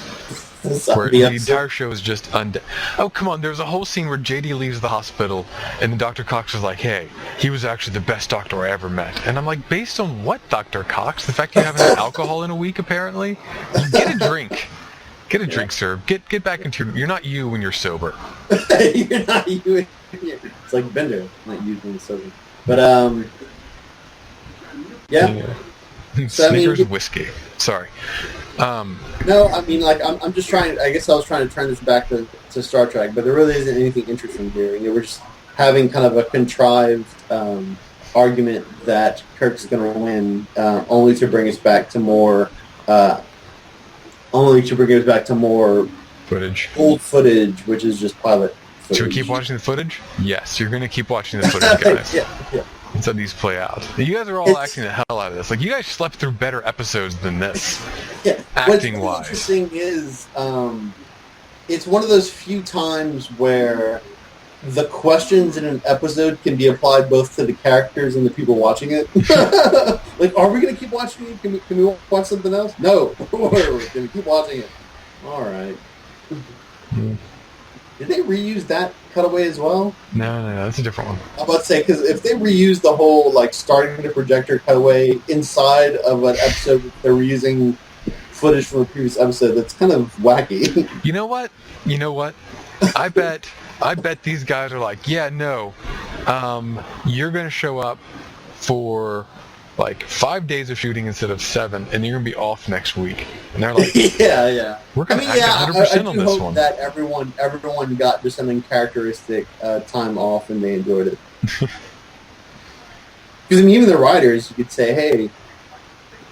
Where the entire show is just Oh, come on, there's a whole scene where JD leaves the hospital, and then Dr. Cox is like, hey, he was actually the best doctor I ever met. And I'm like, based on what, Dr. Cox? The fact you haven't had alcohol in a week, apparently? Get a drink. Get a drink, sir. Get back into you're not you when you're sober. You're not you. It's like Bender, not you when you're sober. But, yeah. So, Snickers whiskey. Sorry. No, I mean, like, I'm just trying. I guess I was trying to turn this back to Star Trek, but there really isn't anything interesting here. We're just having kind of a contrived argument that Kirk's going to win, only to bring us back to more, footage. Old footage, which is just pilot footage. Should we keep watching the footage? Yes, you're going to keep watching the footage, guys. Yeah. Until these play out. You guys are all acting the hell out of this. Like, you guys slept through better episodes than this. Yeah. Acting-wise. What's interesting is it's one of those few times where the questions in an episode can be applied both to the characters and the people watching it. Like, are we going to keep watching it? Can we watch something else? No. Can we keep watching it? All right. Did they reuse that cutaway as well? No, that's a different one. I'm about to say, because if they reuse the whole, like, starting the projector cutaway inside of an episode, they're reusing footage from a previous episode, that's kind of wacky. You know what? I bet these guys are like, yeah, no, you're going to show up for, like, 5 days of shooting instead of 7, and you're going to be off next week. And they're like, yeah. We're going to act 100% on this hope one. That everyone got just an uncharacteristic time off and they enjoyed it. Because, I mean, even the writers, you could say, hey,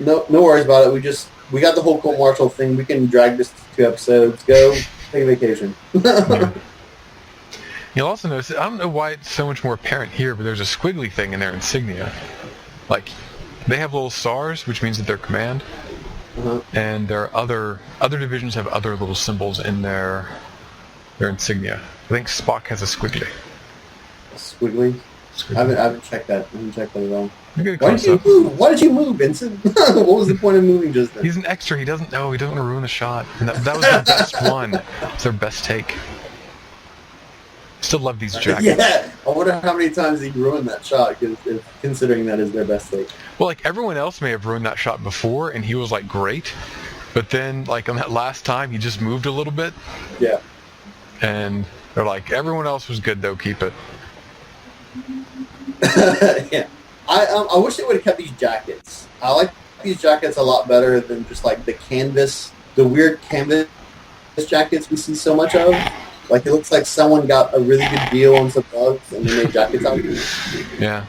no worries about it. We got the whole Colt Marshall thing. We can drag this to 2 episodes. Go take a vacation. Yeah. You'll also notice, I don't know why it's so much more apparent here, but there's a squiggly thing in their insignia. Like, they have little stars, which means that they're command. And there are other divisions have other little symbols in their insignia. I think Spock has a squiggly. A squiggly? I haven't checked that. I haven't checked that at all. Why did you move, Vincent? What was the point of moving just then? He's an extra. He doesn't know. He doesn't want to ruin the shot. And that was their best one. It's their best take. Still love these jackets. Yeah, I wonder how many times he ruined that shot, considering that is their best take. Well, like, everyone else may have ruined that shot before, and he was, like, great. But then, like, on that last time, he just moved a little bit. Yeah. And they're like, everyone else was good, though. Keep it. Yeah. I wish they would have kept these jackets. I like these jackets a lot better than just, like, the weird canvas jackets we see so much of. Like, it looks like someone got a really good deal on some bugs and they made jackets out of it. Yeah.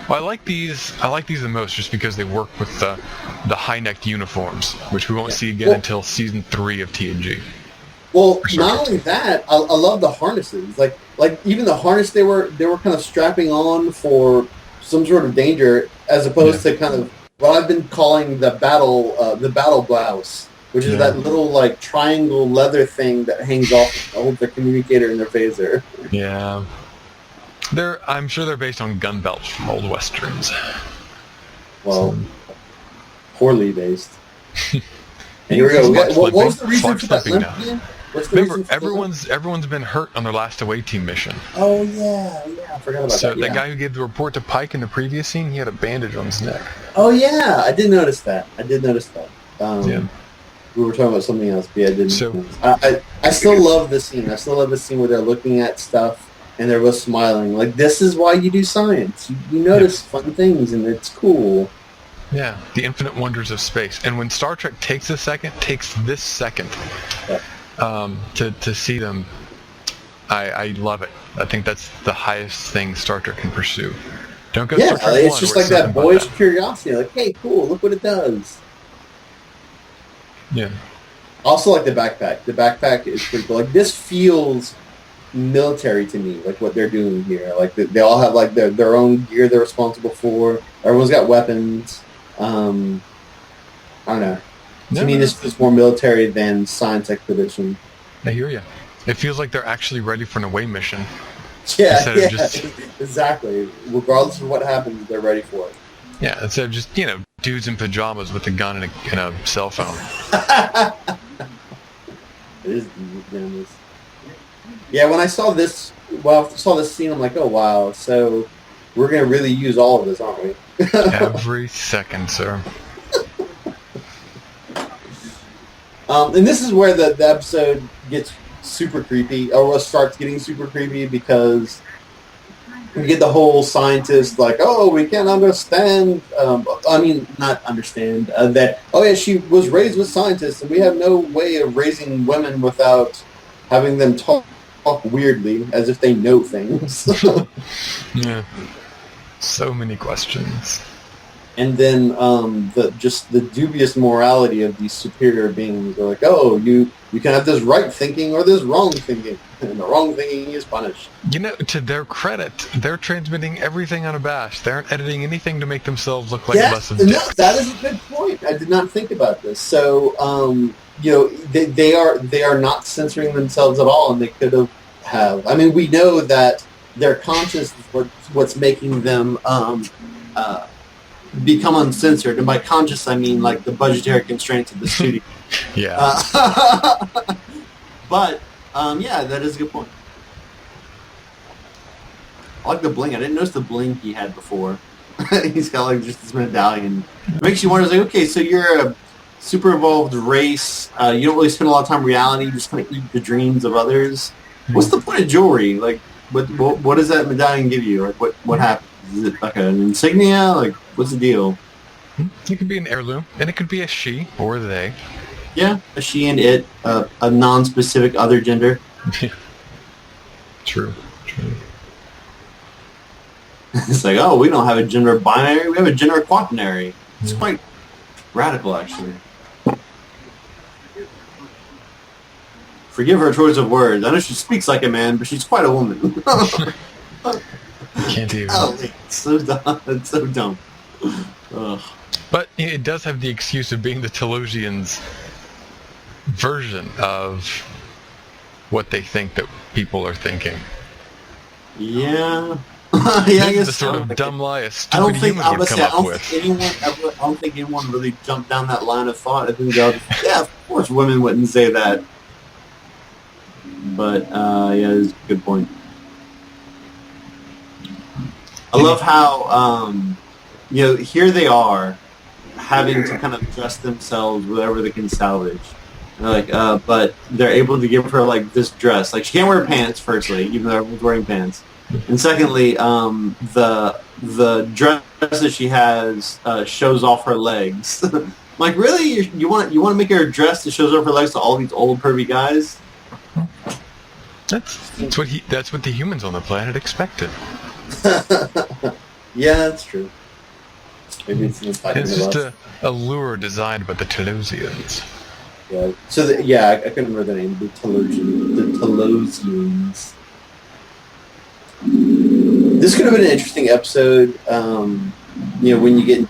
Well, I like these the most just because they work with the high-necked uniforms, which we won't see again until season 3 of TNG. Well, not only that, I love the harnesses. Like even the harness they were kind of strapping on for some sort of danger, as opposed to kind of what I've been calling the battle blouse, which is that little like triangle leather thing that hangs off holds their communicator and their phaser. Yeah, I'm sure they're based on gun belts from old westerns. Well, poorly based. And here we go. What was the reason for that limp again? Remember, everyone's been hurt on their last away team mission. Oh yeah, I forgot about that. So the guy who gave the report to Pike in the previous scene, he had a bandage on his neck. Oh yeah, I did notice that. We were talking about something else, but yeah, I didn't. So, I still love this scene. I still love the scene where they're looking at stuff and they're both smiling. Like, this is why you do science. You notice fun things and it's cool. Yeah, the infinite wonders of space. And when Star Trek takes this second to see them, I love it. I think that's the highest thing Star Trek can pursue. Don't go Star Trek 1, it's just like that boyish curiosity. Like, hey, cool, look what it does. Yeah. Also like the backpack. The backpack is pretty cool. Like, this feels military to me, like what they're doing here. Like they all have like their own gear they're responsible for. Everyone's got weapons. I don't know. To me, this is more military than science expedition. I hear you. It feels like they're actually ready for an away mission. Yeah, exactly. Regardless of what happens, they're ready for it. Yeah, instead of just, dudes in pajamas with a gun and a cell phone. It is pajamas. Yeah, when I saw this scene, I'm like, oh wow, so we're gonna really use all of this, aren't we? Every second, sir. And this is where the episode gets super creepy, or starts getting super creepy, because we get the whole scientist like, oh, we can't understand. Not understand that. Oh yeah, she was raised with scientists, and we have no way of raising women without having them talk weirdly, as if they know things. Yeah, so many questions. And then the dubious morality of these superior beings. They're like, oh, you can have this right thinking or this wrong thinking, and the wrong thinking is punished. To their credit, they're transmitting everything unabashed. They aren't editing anything to make themselves look like less of dicks. That is a good point. I did not think about this. So, they are not censoring themselves at all, and they could have. I mean, we know that their conscience is what's making them become uncensored, and by conscious I mean like the budgetary constraints of the studio. Yeah. But that is a good point. I like the bling. I didn't notice the bling he had before. He's got like just this medallion. It makes you wonder, like, okay, so you're a super evolved race. You don't really spend a lot of time in reality. You just kind of eat the dreams of others. What's the point of jewelry? Like, what does that medallion give you? Like, what happens? Is it like an insignia? Like, what's the deal? It could be an heirloom, and it could be a she or they. Yeah, a she and it, a non-specific other gender. True. It's like, oh, we don't have a gender binary, we have a gender quaternary. It's quite radical, actually. Forgive her choice of words. I know she speaks like a man, but she's quite a woman. Can't even. Oh, it's so dumb. It's so dumb. Ugh. But it does have the excuse of being the Telosians' version of what they think that people are thinking. Yeah. I guess the sort of dumb lie a I stupid don't think human would come up with. I don't think anyone really jumped down that line of thought. I think yeah, of course women wouldn't say that. But it's a good point. I love how here they are having to kind of dress themselves whatever they can salvage. And they're like, but they're able to give her like this dress. Like, she can't wear pants, firstly, even though everyone's wearing pants. And secondly, the dress that she has shows off her legs. Like, really, you want to make her a dress that shows off her legs to all these old pervy guys? That's what the humans on the planet expected. Yeah, that's true. Maybe it's It's just a lure designed by the Telosians. Yeah. So I couldn't remember the name. The Telosians. This could have been an interesting episode. When you get into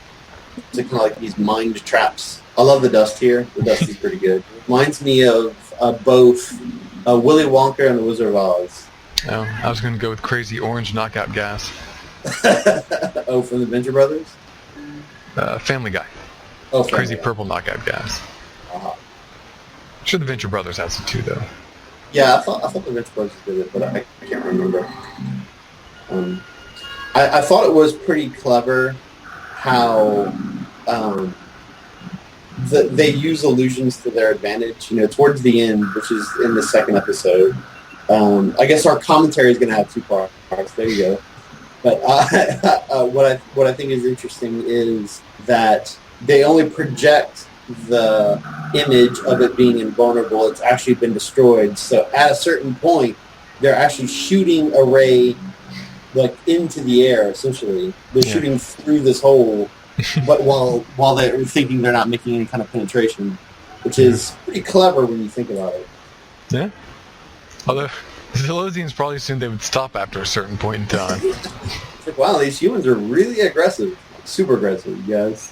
kind of like these mind traps. I love the dust here. The dust is pretty good. Reminds me of both Willy Wonka and the Wizard of Oz. Oh, I was going to go with Crazy Orange Knockout Gas. Oh, from the Venture Brothers? Family Guy. Oh, Crazy Purple Knockout Gas. Uh-huh. I'm sure the Venture Brothers has it too, though. Yeah, I thought the Venture Brothers did it, but I can't remember. I thought it was pretty clever how they use illusions to their advantage. Towards the end, which is in the second episode. I guess our commentary is going to have two parts. There you go. But what I think is interesting is that they only project the image of it being invulnerable. It's actually been destroyed. So at a certain point, they're actually shooting a ray like into the air. Essentially, they're shooting through this hole, but while they're thinking they're not making any kind of penetration, which is pretty clever when you think about it. Yeah. Although the Telosians probably assumed they would stop after a certain point in time. It's like, wow, these humans are really aggressive. Super aggressive, you guys.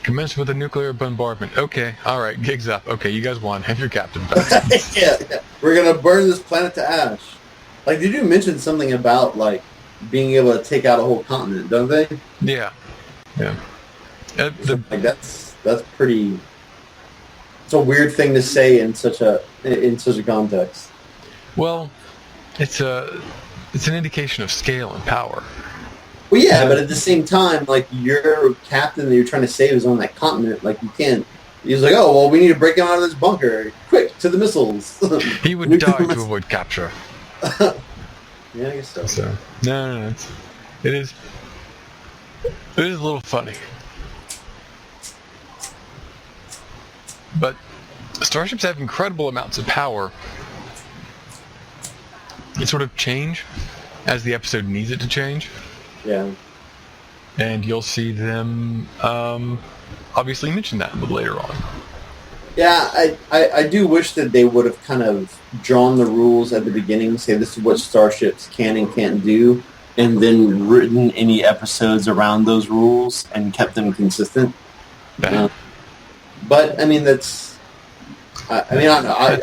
Commence with a nuclear bombardment. Okay, alright, gig's up. Okay, you guys won. Have your captain back. yeah, we're going to burn this planet to ash. Like, did you mention something about, like, being able to take out a whole continent, don't they? Yeah. Like, that's pretty... It's a weird thing to say in such a context. Well, it's an indication of scale and power. Well, yeah, but at the same time, like, your captain that you're trying to save is on that continent. Like, you can't... He's like, oh, well, we need to break him out of this bunker. Quick, to the missiles. He would die to avoid capture. Yeah, I guess so. No, it is a little funny. But starships have incredible amounts of power. It sort of change as the episode needs it to change. Yeah. And you'll see them obviously mention that a little later on. Yeah, I do wish that they would have kind of drawn the rules at the beginning, say this is what starships can and can't do, and then written any episodes around those rules and kept them consistent. But I mean, that's. I don't know. I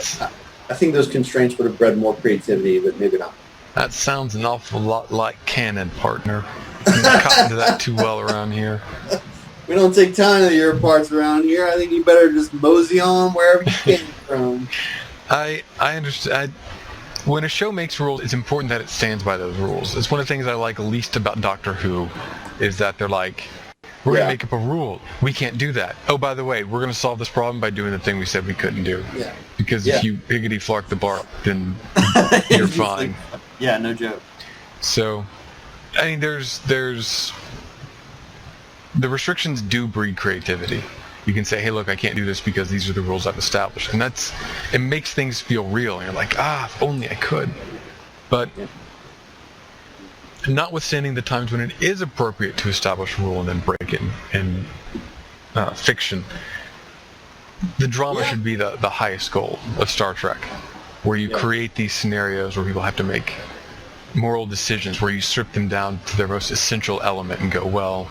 think those constraints would have bred more creativity, but maybe not. That sounds an awful lot like canon, partner. You're not caught into that too well around here. We don't take time to your parts around here. I think you better just mosey on wherever you came from. I understand. When a show makes rules, it's important that it stands by those rules. It's one of the things I like least about Doctor Who, is that they're like, we're going to make up a rule. We can't do that. Oh, by the way, we're going to solve this problem by doing the thing we said we couldn't do. Yeah. Because if you higgity-flark the bark, then you're fine. Yeah, no joke. So, I mean, there's the restrictions do breed creativity. You can say, hey, look, I can't do this because these are the rules I've established. And it makes things feel real. And you're like, if only I could. But notwithstanding the times when it is appropriate to establish a rule and then break it in fiction, the drama should be the highest goal of Star Trek, where you create these scenarios where people have to make moral decisions, where you strip them down to their most essential element and go, well,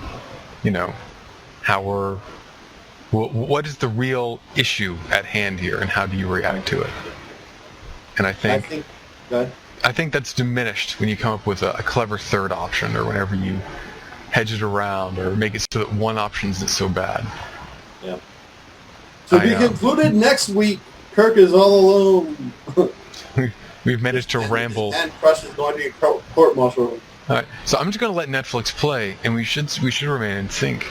what is the real issue at hand here, and how do you react to it? And I think that's diminished when you come up with a clever third option, or whenever you hedge it around or make it so that one option isn't so bad. Yeah. To be concluded next week, Kirk is all alone. We've managed to ramble. And Crush is going to get court-martialed. All right, so I'm just going to let Netflix play, and we should remain in sync.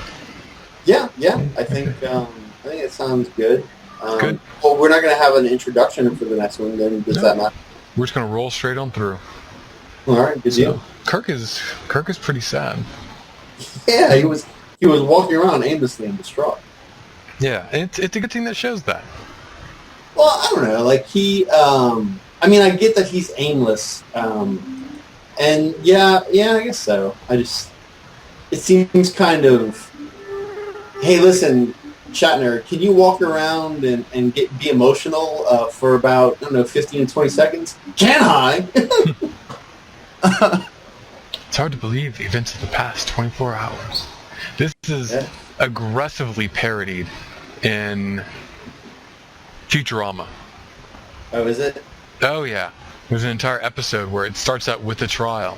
Yeah. I think it sounds good. Good. Well, we're not going to have an introduction for the next one. Then does that matter? We're just going to roll straight on through. All right, good deal. Kirk is pretty sad. Yeah, he was walking around aimlessly and distraught. Yeah, and it's a good thing that shows that. Well, I don't know. Like he, I get that he's aimless. And yeah, I guess so. It seems kind of, hey, listen, Shatner, can you walk around and be emotional for about, I don't know, 15 to 20 seconds? Can I? It's hard to believe the events of the past 24 hours. This is aggressively parodied in Futurama. Oh, is it? Oh, yeah. There's an entire episode where it starts out with a trial.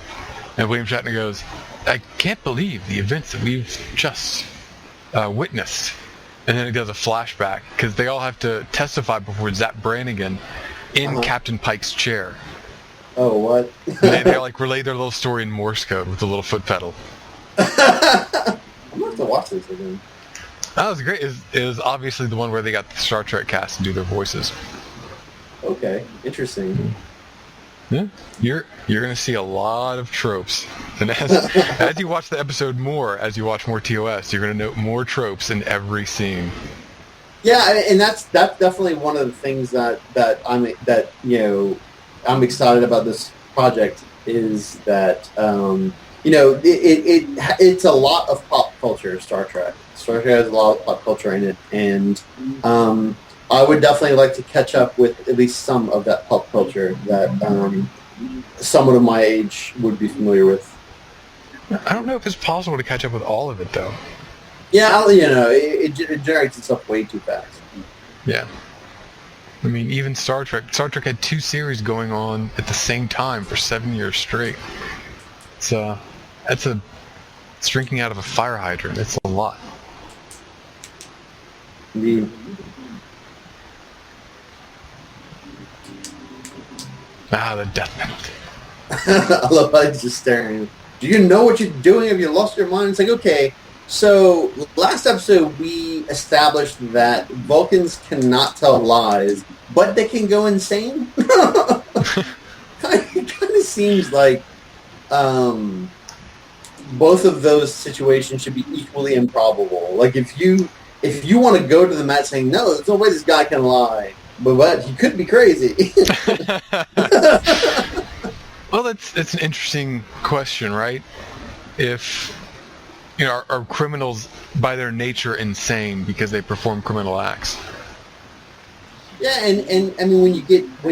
And William Shatner goes, I can't believe the events that we've just witnessed. And then it does a flashback, because they all have to testify before Zap Brannigan in Captain Pike's chair. Oh, what? they like relay their little story in Morse code with a little foot pedal. I'm going to have to watch this again. That was great. It was obviously the one where they got the Star Trek cast to do their voices. Okay, interesting. Yeah, you're going to see a lot of tropes, and as you watch the episode more, as you watch more TOS, you're going to note more tropes in every scene. Yeah, and that's definitely one of the things that I'm excited about this project is that it's a lot of pop culture. Star Trek has a lot of pop culture in it, and I would definitely like to catch up with at least some of that pop culture that someone of my age would be familiar with. I don't know if it's possible to catch up with all of it, though. Yeah, it generates itself way too fast. Yeah. I mean, even Star Trek had 2 series going on at the same time for 7 years straight. It's drinking out of a fire hydrant. It's a lot. Indeed. The death penalty. I love how he's just staring. Do you know what you're doing? Have you lost your mind? It's like, okay, so last episode we established that Vulcans cannot tell lies, but they can go insane? It kind of seems like both of those situations should be equally improbable. Like, if you want to go to the mat saying, no, there's no way this guy can lie, but he could be crazy. Well, it's an interesting question, right? If are criminals by their nature insane because they perform criminal acts? Yeah, and I mean when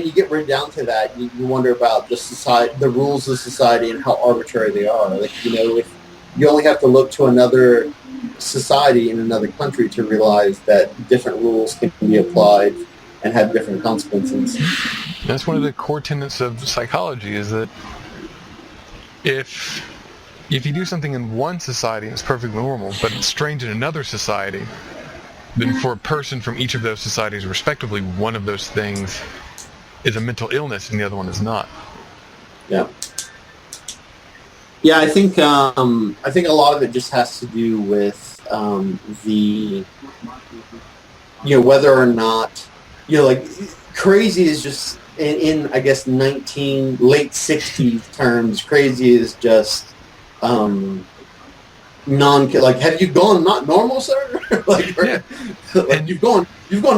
you get right down to that, you wonder about just society, the rules of society, and how arbitrary they are. Like, if you only have to look to another society in another country to realize that different rules can be applied and have different consequences. That's one of the core tenets of psychology, is that if you do something in one society and it's perfectly normal, but it's strange in another society, then for a person from each of those societies respectively, one of those things is a mental illness and the other one is not. Yeah. Yeah, I think a lot of it just has to do with the whether or not like crazy is just in I guess late 60s terms, crazy is just like, have you gone not normal, sir? You've gone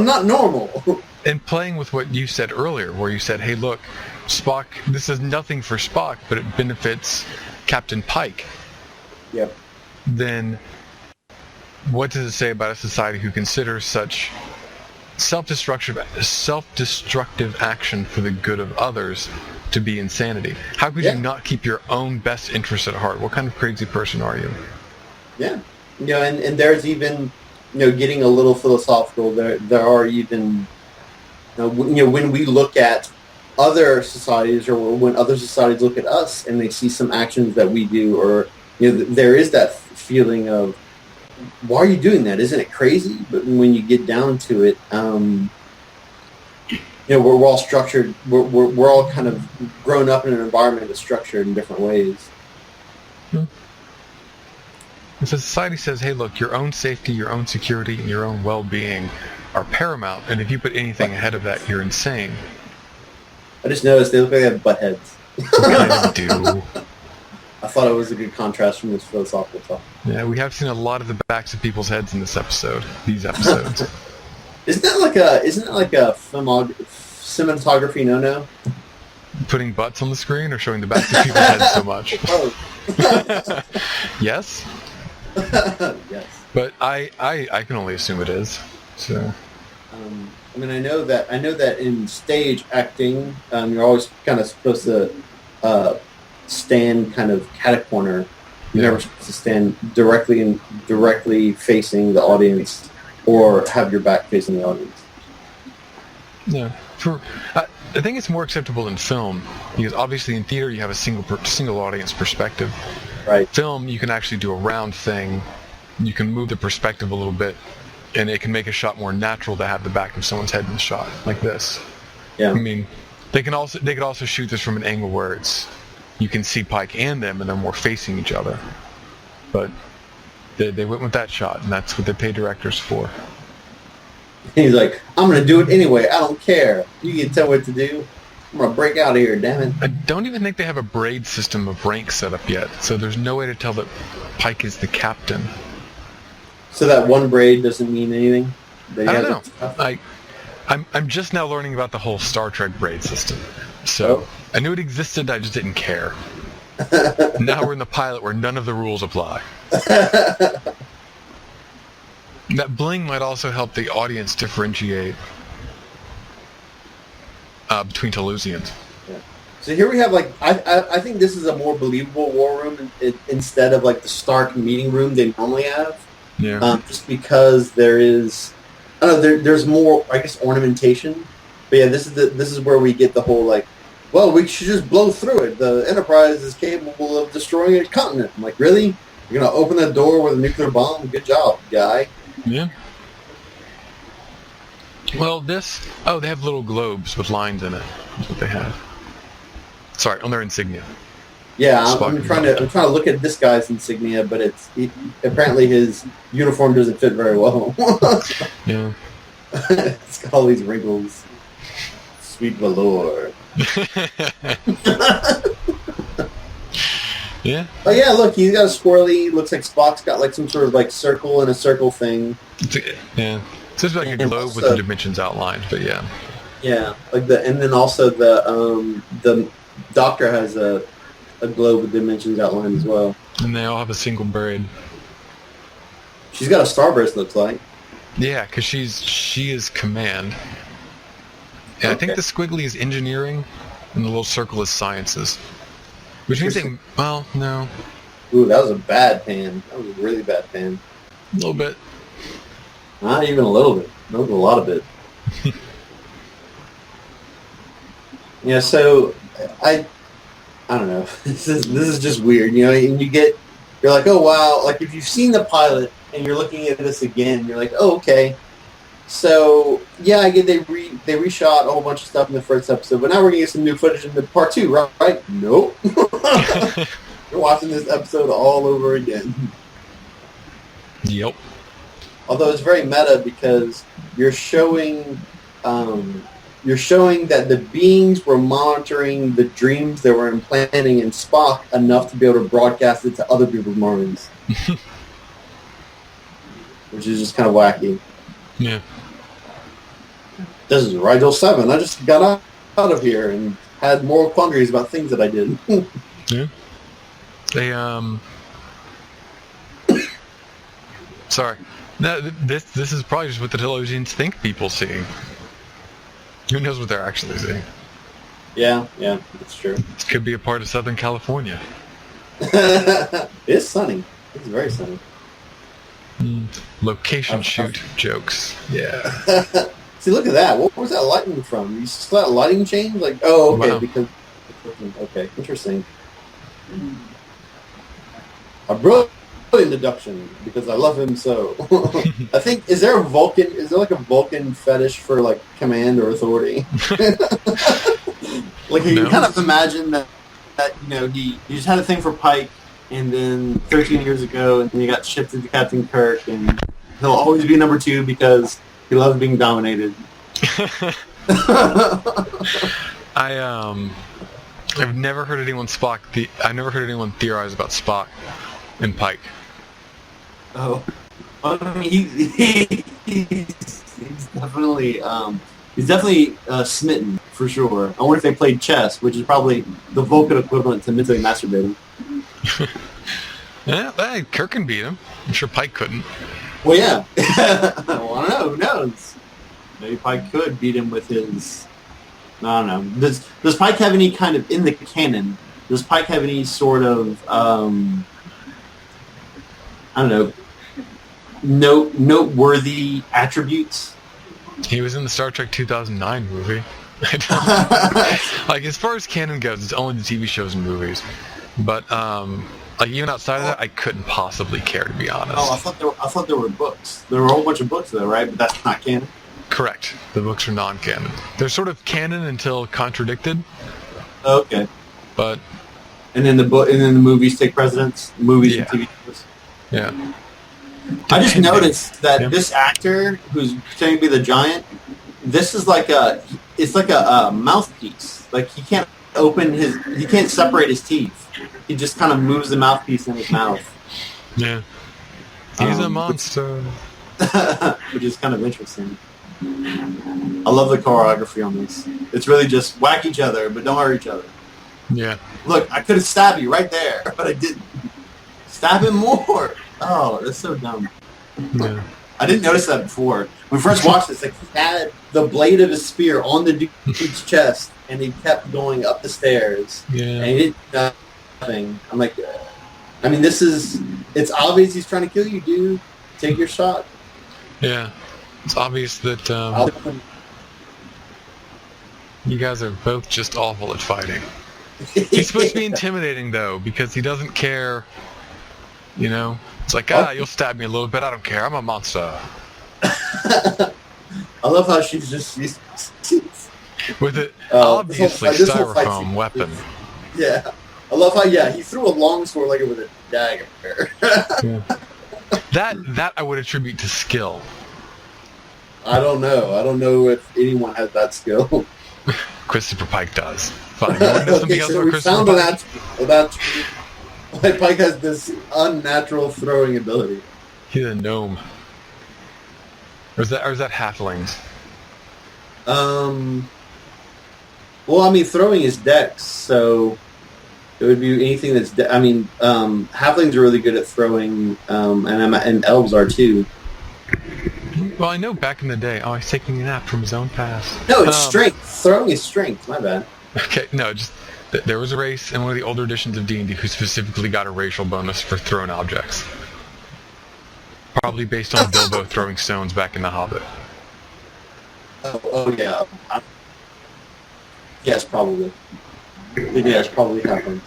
not normal. And playing with what you said earlier, where you said, hey, look, Spock, this is nothing for Spock, but it benefits Captain Pike. Yep. Then what does it say about a society who considers such self-destructive action for the good of others to be insanity? How could you not keep your own best interest at heart? What kind of crazy person are you? Yeah. And there's even, getting a little philosophical, there are even, when we look at other societies, or when other societies look at us and they see some actions that we do, or, there is that feeling of, why are you doing that? Isn't it crazy? But when you get down to it, we're all structured. We're all kind of grown up in an environment that's structured in different ways. If a society says, hey, look, your own safety, your own security, and your own well-being are paramount, and if you put anything ahead of that, you're insane. I just noticed they look like they have butt heads. Kind of do. I thought it was a good contrast from this philosophical talk. Yeah, we have seen a lot of the backs of people's heads in these episodes. Isn't that like a cinematography no-no? putting butts on the screen or showing the backs of people's heads so much? Yes. Yes. But I can only assume it is. So. I mean, I know that in stage acting, you're always kind of supposed to stand kind of cat-a-corner. You're never supposed to stand directly facing the audience or have your back facing the audience. Yeah. I think it's more acceptable in film because obviously in theater you have a single audience perspective. Right. Film, you can actually do a round thing. You can move the perspective a little bit, and it can make a shot more natural to have the back of someone's head in the shot, like this. Yeah. I mean, they could also shoot this from an angle where you can see Pike and them, and they're more facing each other. But they went with that shot, and that's what they pay directors for. He's like, I'm going to do it anyway. I don't care. You can tell what to do. I'm going to break out of here, damn it. I don't even think they have a braid system of rank set up yet, so there's no way to tell that Pike is the captain. So that one braid doesn't mean anything? I don't know. I'm just now learning about the whole Star Trek braid system. So I knew it existed, I just didn't care. Now we're in the pilot where none of the rules apply. That bling might also help the audience differentiate between Teleusians. Yeah. So here we have, like, I think this is a more believable war room instead of, like, the stark meeting room they normally have. Yeah. Just because there is, I don't know, there's more, I guess, ornamentation. But yeah, this is where we get the whole, like, well, we should just blow through it. The Enterprise is capable of destroying a continent. I'm like, really? You're going to open the door with a nuclear bomb? Good job, guy. Yeah. Well, they have little globes with lines in it. That's what they have. Sorry, on their insignia. Yeah, I'm trying to look at this guy's insignia, but apparently his uniform doesn't fit very well. Yeah. It's got all these wrinkles. Sweet velour. Yeah. Oh yeah, look, he's got a swirly. Looks like Spock's got like some sort of like circle and a circle thing. Yeah. It's just like a globe also, with the dimensions outlined, but yeah. Yeah, and then also the Doctor has a globe with dimensions outlined as well. And they all have a single braid. She's got a starburst, looks like. Yeah, because she is command. Yeah, okay. I think the squiggly is engineering, and the little circle is sciences. Which means no. Ooh, that was a bad pan. That was a really bad pan. A little bit. Not even a little bit. That was a lot of it. Yeah, so I don't know. This is just weird, you know. And you're like, oh wow. Like if you've seen the pilot and you're looking at this again, you're like, oh okay. So yeah, I get they reshot a whole bunch of stuff in the first episode, but now we're gonna get some new footage in the part 2, right? Nope. You're watching this episode all over again. Yep. Although it's very meta because you're showing that the beings were monitoring the dreams they were implanting in Spock enough to be able to broadcast it to other people's minds. Which is just kind of wacky. Yeah. This is Rigel 7. I just got out of here and had moral quandaries about things that I did. Yeah. They, sorry. No, this is probably just what the Teleusians think people see. Who knows what they're actually seeing? Yeah, that's true. This could be a part of Southern California. It's sunny. It's very sunny. Location shoot jokes. Yeah. See, look at that. What was that lighting from? You saw that lighting change? Like, oh, okay, wow. Okay, interesting. A brilliant deduction because I love him so. I think is there like a Vulcan fetish for like command or authority? Like you kind of imagine that you know he just had a thing for Pike, and then 13 years ago, and then he got shifted to Captain Kirk, and he'll always be number 2 because he loves being dominated. I've never heard anyone theorize about Spock and Pike. Oh, I mean, he's definitely smitten for sure. I wonder if they played chess, which is probably the Vulcan equivalent to mentally masturbating. Yeah, Kirk can beat him. I'm sure Pike couldn't. Well, yeah. Well, I don't know. Who knows? Maybe Pike could beat him with his... I don't know. Does Pike have any kind of... In the canon, does Pike have any sort of... I don't know... noteworthy attributes? He was in the Star Trek 2009 movie. Like, as far as canon goes, it's only the TV shows and movies. But, like, even outside of that, I couldn't possibly care, to be honest. Oh, I thought there were books. There were a whole bunch of books, though, right? But that's not canon? Correct. The books are non-canon. They're sort of canon until contradicted. Okay. But... And then the movies take precedence? Movies and TV shows? Yeah. I just noticed that this actor who's pretending to be the giant, this is like it's like a mouthpiece. Like he can't separate his teeth. He just kind of moves the mouthpiece in his mouth. Yeah. He's a monster. Which is kind of interesting. I love the choreography on this. It's really just whack each other, but don't hurt each other. Yeah. Look, I could have stabbed you right there, but I didn't. Stab him more. Oh, that's so dumb. Yeah. I didn't notice that before. When we first watched this, like he had the blade of his spear on the dude's chest, and he kept going up the stairs. Yeah. And he did nothing. I'm like, I mean, it's obvious he's trying to kill you, dude. Take your shot. Yeah. It's obvious that you guys are both just awful at fighting. He's supposed to be intimidating, though, because he doesn't care. You know? It's like, you'll stab me a little bit. I don't care. I'm a monster. I love how she's with it obviously styrofoam weapon. Yeah. I love how, he threw a long sword like it was a dagger. Yeah. That I would attribute to skill. I don't know. I don't know if anyone has that skill. Christopher Pike does. Fine. You want to know something else about we Christopher found Pike? Like Pike has this unnatural throwing ability. He's a gnome. Or is that halflings? Well, I mean, throwing is dex, so it would be anything that's... halflings are really good at throwing, and elves are too. Well, I know back in the day... Oh, he's taking a nap from his own past. No, it's strength. Throwing is strength. My bad. Okay, no, just... There was a race in one of the older editions of D&D who specifically got a racial bonus for thrown objects. Probably based on Bilbo throwing stones back in The Hobbit. Oh yeah. Yes, probably. Yes, probably happens.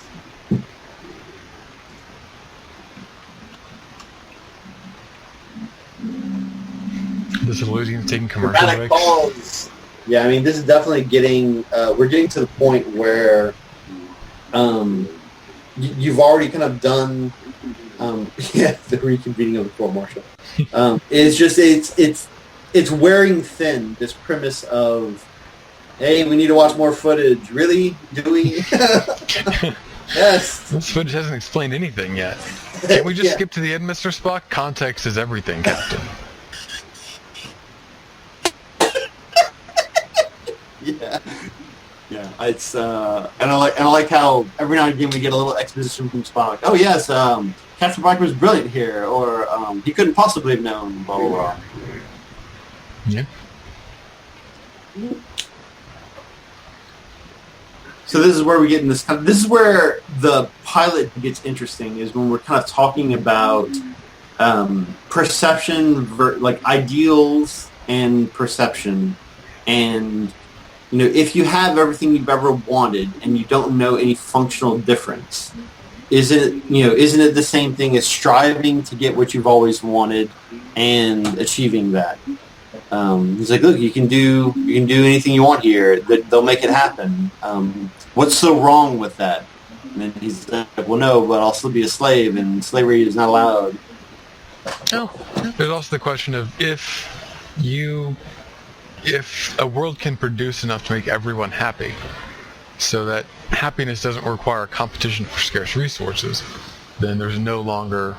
This Illusion's taking commercial breaks. Balls. Yeah, I mean, this is definitely getting... we're getting to the point where... you've already kind of done, the reconvening of the court martial. It's just it's wearing thin. This premise of, hey, we need to watch more footage. Really? Do we? Yes. This footage hasn't explained anything yet. Can't we just skip to the end, Mr. Spock? Context is everything, Captain. Yeah. Yeah, it's and I like how every now and again we get a little exposition from Spock. Oh yes, Captain Pike was brilliant here, or he couldn't possibly have known. Blah blah blah. Yeah. So this is where we get in this. This is where the pilot gets interesting. Is when we're kind of talking about perception, like ideals and perception, and. You know, if you have everything you've ever wanted and you don't know any functional difference, isn't it the same thing as striving to get what you've always wanted and achieving that? He's like, look, you can do anything you want here. They'll make it happen. What's so wrong with that? And he's like, well, no, but I'll still be a slave, and slavery is not allowed. Oh, there's also the question of if a world can produce enough to make everyone happy, so that happiness doesn't require competition for scarce resources, then there's no longer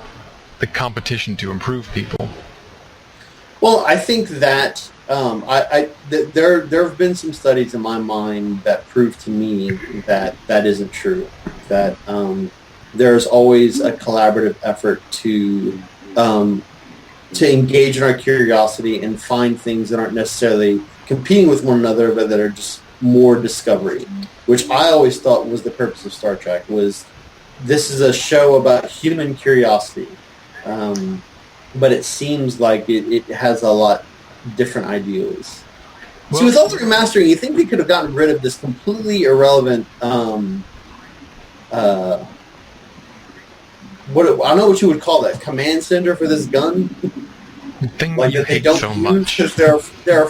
the competition to improve people. Well, I think that there have been some studies in my mind that prove to me that isn't true. That there's always a collaborative effort to engage in our curiosity and find things that aren't necessarily competing with one another, but that are just more discovery. Which I always thought was the purpose of Star Trek. Was this is a show about human curiosity. But it seems like it has a lot different ideals. Well, so with all the remastering, you think they could have gotten rid of this completely irrelevant I don't know what you would call that, command center for this gun? The thing like you that they hate don't so use much. because they're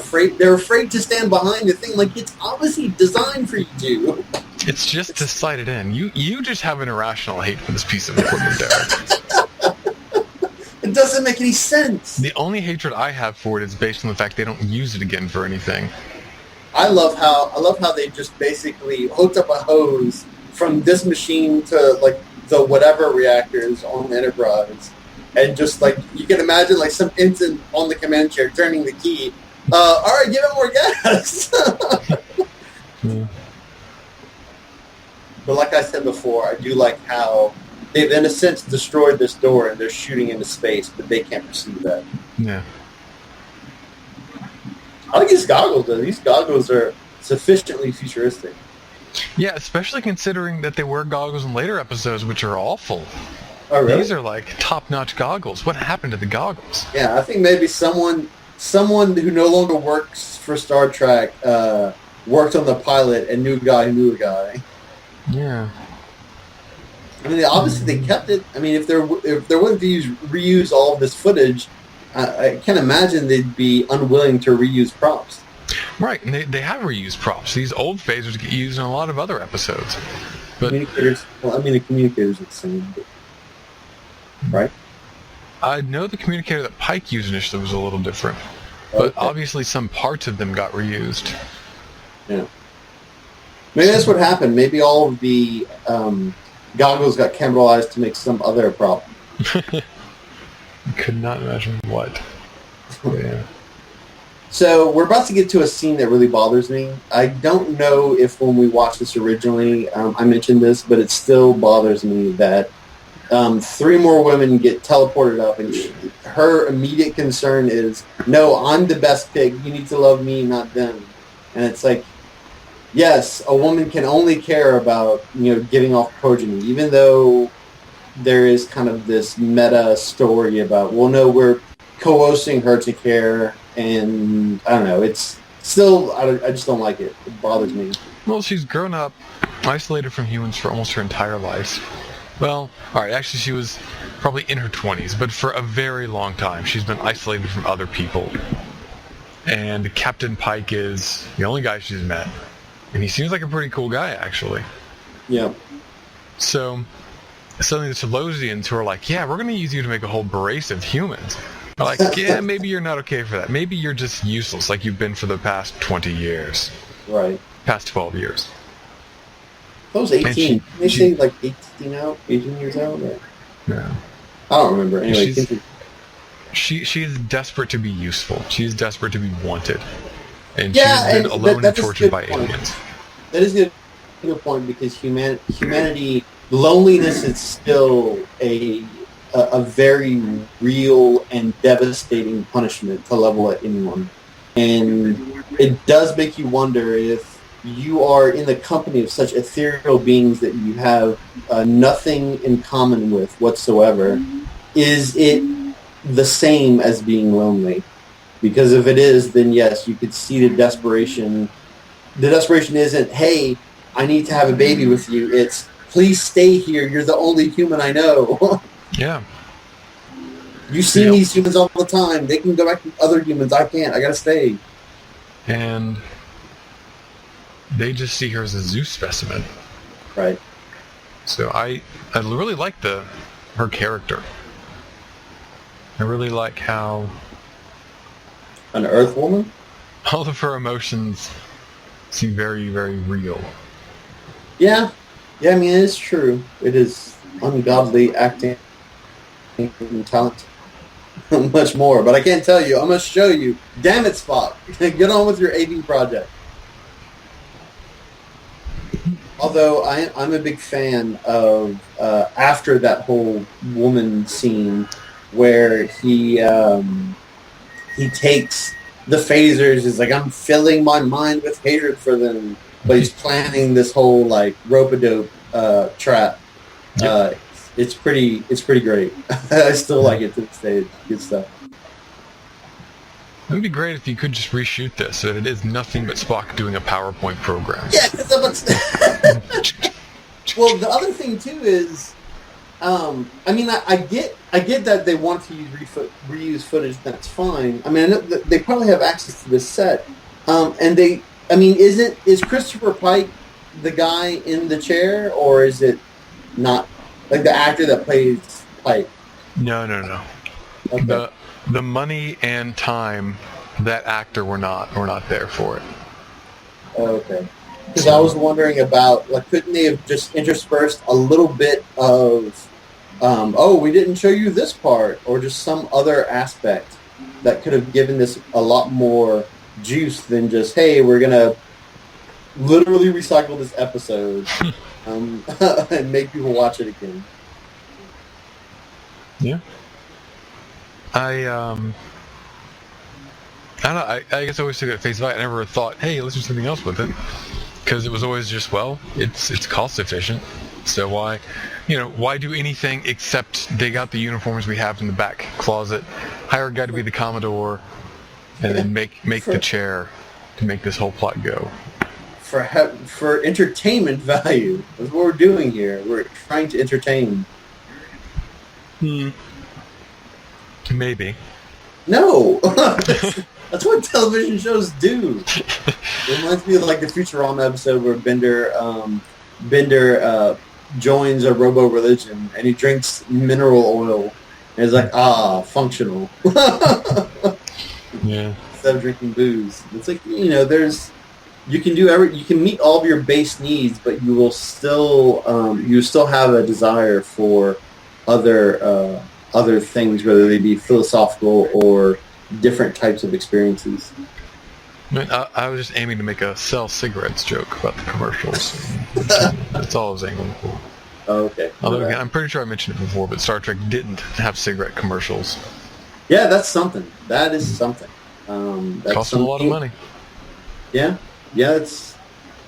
afraid to stand behind the thing. Like, it's obviously designed for you to. It's just to sight it in. You just have an irrational hate for this piece of equipment, Derek. It doesn't make any sense. The only hatred I have for it is based on the fact they don't use it again for anything. I love how they just basically hooked up a hose from this machine to like the whatever reactors on the Enterprise, and just like you can imagine like some ensign on the command chair turning the key. All right, give it more gas. Yeah. But like I said before, I do like how they've in a sense destroyed this door and they're shooting into space, but they can't perceive that. Yeah. I like these goggles though. These goggles are sufficiently futuristic. Yeah, especially considering that they wear goggles in later episodes, which are awful. Oh, really? These are like top-notch goggles. What happened to the goggles? Yeah, I think maybe someone who no longer works for Star Trek worked on the pilot and knew a guy who knew a guy. Yeah. I mean, obviously they kept it. I mean, if they're willing to reuse all of this footage, I can't imagine they'd be unwilling to reuse props. Right, and they have reused props. These old phasers get used in a lot of other episodes. But Communicators. Well, I mean, the communicators are the same, but, right? I know the communicator that Pike used initially was a little different, but obviously some parts of them got reused. Yeah. Maybe that's what happened. Maybe all of the goggles got cannibalized to make some other prop. Could not imagine what. Yeah. So we're about to get to a scene that really bothers me. I don't know if when we watched this originally I mentioned this, but it still bothers me that 3 more women get teleported up, and her immediate concern is, no, I'm the best pick. You need to love me, not them. And it's like, yes, a woman can only care about, getting off progeny, even though there is kind of this meta story about, well, no, we're coercing her to care, and I don't know, it's still, I just don't like it. It bothers me. Well, she's grown up, isolated from humans for almost her entire life. Well, alright, actually she was probably in her 20s, but for a very long time she's been isolated from other people. And Captain Pike is the only guy she's met. And he seems like a pretty cool guy, actually. Yeah. So, suddenly the Telosians who are like, yeah, we're going to use you to make a whole race of humans. They're like, yeah, maybe you're not okay for that. Maybe you're just useless like you've been for the past 20 years. Right. Past 12 years. That was 18. They say like 18 years out? Or? Yeah. I don't remember. Anyway, she is desperate to be useful. She's desperate to be wanted. And yeah, she's been alone and tortured by aliens. That is a good point, because humanity, loneliness is still a very real and devastating punishment to level at anyone. And it does make you wonder if you are in the company of such ethereal beings that you have nothing in common with whatsoever. Is it the same as being lonely? Because if it is, then yes, you could see the desperation. The desperation isn't, hey, I need to have a baby with you. It's, please stay here. You're the only human I know. Yeah. You see these humans all the time. They can go back to other humans. I can't. I gotta stay. And they just see her as a zoo specimen. Right. So I really like her character. I really like how An Earth woman? all of her emotions seem very, very real. Yeah. Yeah, I mean, it is true. It is ungodly acting and talent. much more. But I can't tell you. I'm going to show you. Damn it, Spock. Get on with your AV project. Although I'm a big fan of after that whole woman scene where he takes the phasers, is like, I'm filling my mind with hatred for them, but he's planning this whole like rope-a-dope trap. Yep. It's pretty great. I still like it to this day. Good stuff. It would be great if you could just reshoot this so that it is nothing but Spock doing a PowerPoint program. Yeah, well, the other thing too is, I mean, I get that they want to reuse footage. That's fine. I mean, I know that they probably have access to this set, and is Christopher Pike the guy in the chair, or is it not, like the actor that plays Pike? No. Okay. The money and time, that actor were not there for it. Okay. Because I was wondering about, like, couldn't they have just interspersed a little bit of, we didn't show you this part, or just some other aspect that could have given this a lot more juice than just, hey, we're going to literally recycle this episode and make people watch it again. Yeah. I don't know. I guess I always took it at face value. I never thought, hey, let's do something else with it, because it was always just, well, it's cost efficient. So why do anything except dig out the uniforms we have in the back closet, hire a guy to be the Commodore, and then make the chair to make this whole plot go. For entertainment value, that's what we're doing here. We're trying to entertain. Maybe. No! That's what television shows do. It reminds me of like the Futurama episode where Bender joins a robo-religion and he drinks mineral oil and is like, functional. Yeah. Instead of drinking booze. It's like, you can meet all of your base needs, but you will still have a desire for other things, whether they be philosophical or different types of experiences. I was just aiming to make a sell cigarettes joke about the commercials. That's all I was aiming for. Oh, okay. Although, again, I'm pretty sure I mentioned it before, but Star Trek didn't have cigarette commercials. Yeah, that's something. That is something. Cost them a lot of money. Yeah, it's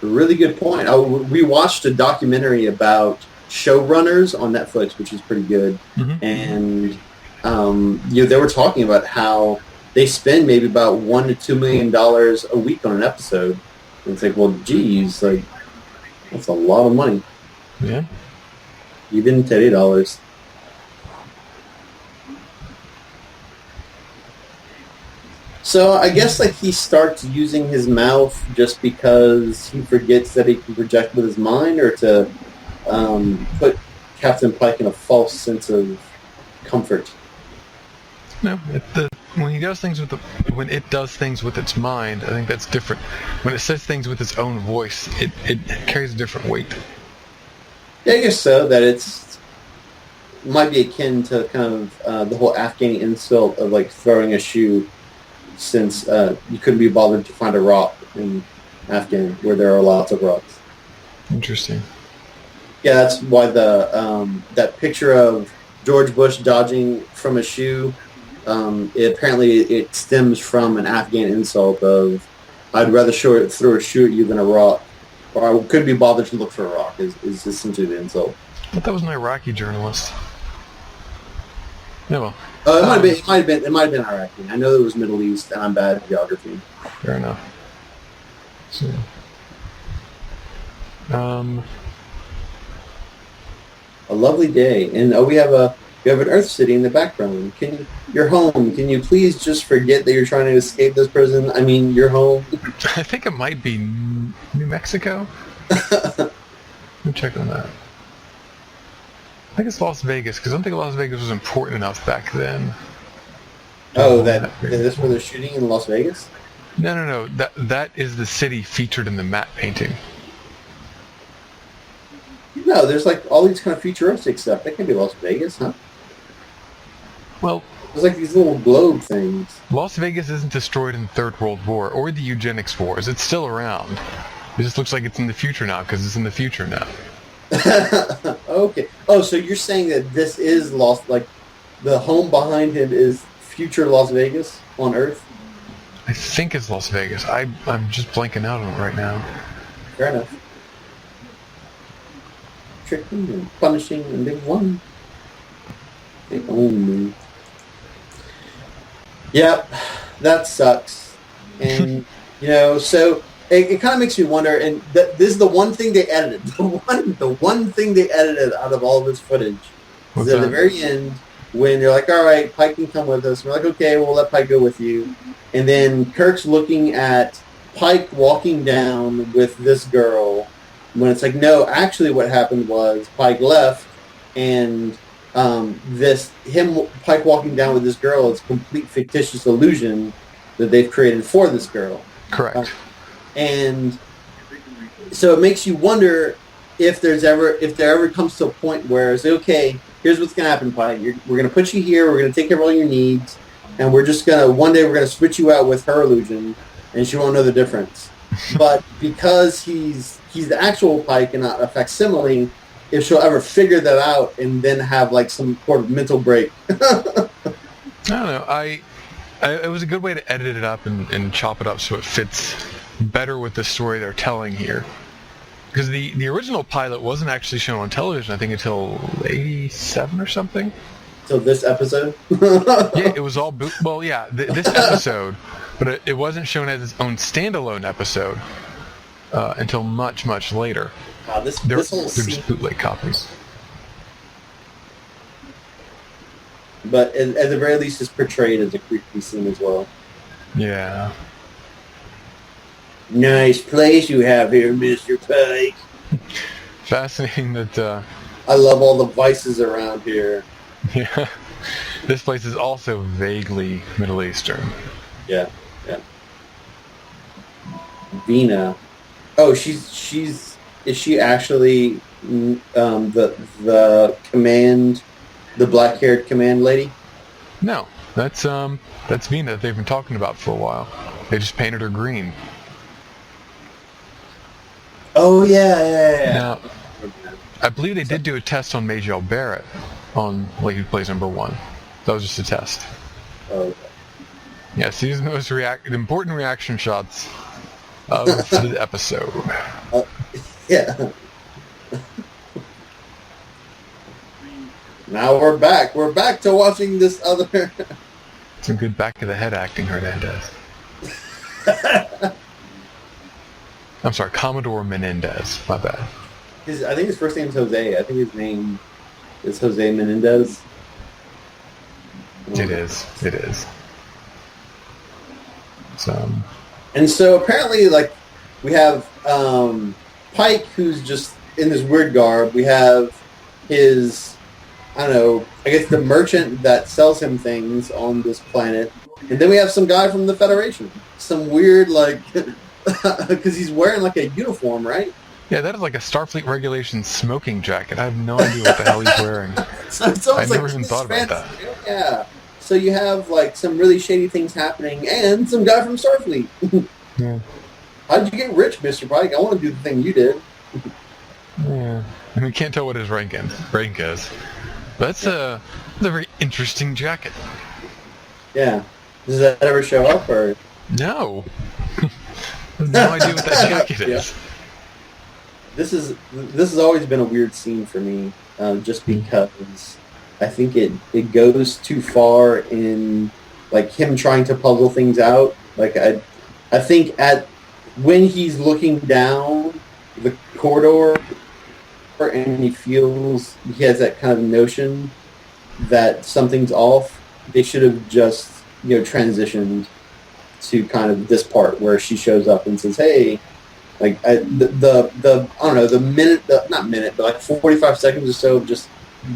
a really good point. We watched a documentary about showrunners on Netflix, which is pretty good. Mm-hmm. And they were talking about how they spend maybe about $1 to $2 million a week on an episode. And it's like, well, geez, like that's a lot of money. Yeah. Even $30. So I guess like he starts using his mouth just because he forgets that he can project with his mind, or to put Captain Pike in a false sense of comfort. No, when it does things with its mind, I think that's different. When it says things with its own voice, it carries a different weight. Yeah, I guess so. That it might be akin to kind of the whole Afghani insult of like throwing a shoe, since you couldn't be bothered to find a rock in Afghan where there are lots of rocks. Interesting. Yeah, that's why that picture of George Bush dodging from a shoe, it stems from an Afghan insult of, I'd rather throw a shoe at you than a rock, or I couldn't be bothered to look for a rock, is essentially the insult. I thought that was an Iraqi journalist. Yeah, well. It might have been Iraqi. I know it was Middle East, and I'm bad at geography. Fair enough. So, a lovely day, and we have an Earth city in the background. You're home. Can you please just forget that you're trying to escape this prison? I mean, you're home. I think it might be New Mexico. Let me check on that. I think it's Las Vegas, because I don't think Las Vegas was important enough back then. Oh, is this where they're shooting in Las Vegas? No. That is the city featured in the matte painting. No, there's like all these kind of futuristic stuff. That can be Las Vegas, huh? Well, There's like these little globe things. Las Vegas isn't destroyed in the Third World War or the eugenics wars. It's still around. It just looks like it's in the future now because it's in the future now. Okay. Oh, so you're saying that this is Las, like the home behind him is future Las Vegas on Earth? I think it's Las Vegas. I'm just blanking out on it right now. Fair enough. Tricking and punishing, and they won. They own me. Yep, that sucks. And so it kind of makes me wonder. And this is the one thing they edited. The one thing they edited out of all this footage is at the very end when they're like, "All right, Pike can come with us." We're like, "Okay, we'll let Pike go with you." And then Kirk's looking at Pike walking down with this girl. When it's like, no, actually, what happened was Pike left, and Pike walking down with this girl is a complete fictitious illusion that they've created for this girl. Correct. And so it makes you wonder if there ever comes to a point where it's okay, here's what's going to happen, Pike. We're going to put you here. We're going to take care of all your needs, and we're just going to one day we're going to switch you out with her illusion, and she won't know the difference. But because he's the actual Pike and not a facsimile, if she'll ever figure that out and then have like some sort of mental break. I don't know. It was a good way to edit it up and chop it up so it fits better with the story they're telling here. Because the original pilot wasn't actually shown on television, I think, until 87 or something. So this episode? Yeah, it was all... this episode, but it wasn't shown as its own standalone episode until much, much later. Wow, this whole scene... They're just bootleg copies. But at the very least, it's portrayed as a creepy scene as well. Yeah. Nice place you have here, Mr. Pike. Fascinating that... I love all the vices around here. Yeah. This place is also vaguely Middle Eastern. Yeah. Vina. Oh, is she actually the command, the black-haired command lady? No, that's Vina that they've been talking about for a while. They just painted her green. Oh yeah. Now, I believe they did do a test on Majel Barrett, on who plays number 1. That was just a test. Oh. Okay. Yes, these are the most important reaction shots of the episode. Yeah. Now we're back. We're back to watching this other... Some good back of the head acting Hernandez. I'm sorry, Commodore Menendez. My bad. I think his first name is Jose. I think his name is Jose Menendez. It is. And so apparently, like, we have Pike, who's just in this weird garb. We have his, I don't know, I guess the merchant that sells him things on this planet. And then we have some guy from the Federation. Some weird, like, because he's wearing, like, a uniform, right? Yeah, that is like a Starfleet regulation smoking jacket. I have no idea what the hell he's wearing. I never even thought about that. Yeah. So you have, like, some really shady things happening and some guy from Starfleet. Yeah. How'd you get rich, Mr. Pike? I want to do the thing you did. Yeah. And we can't tell what his rank is. But that's a very interesting jacket. Yeah. Does that ever show up, or? No. I have no idea what that jacket is. Yeah. This has always been a weird scene for me, just because I think it goes too far in, like, him trying to puzzle things out. Like, I think when he's looking down the corridor and he has that kind of notion that something's off, they should have just, transitioned to kind of this part where she shows up and says, "Hey," like I don't know, not minute, but like 45 seconds or so of just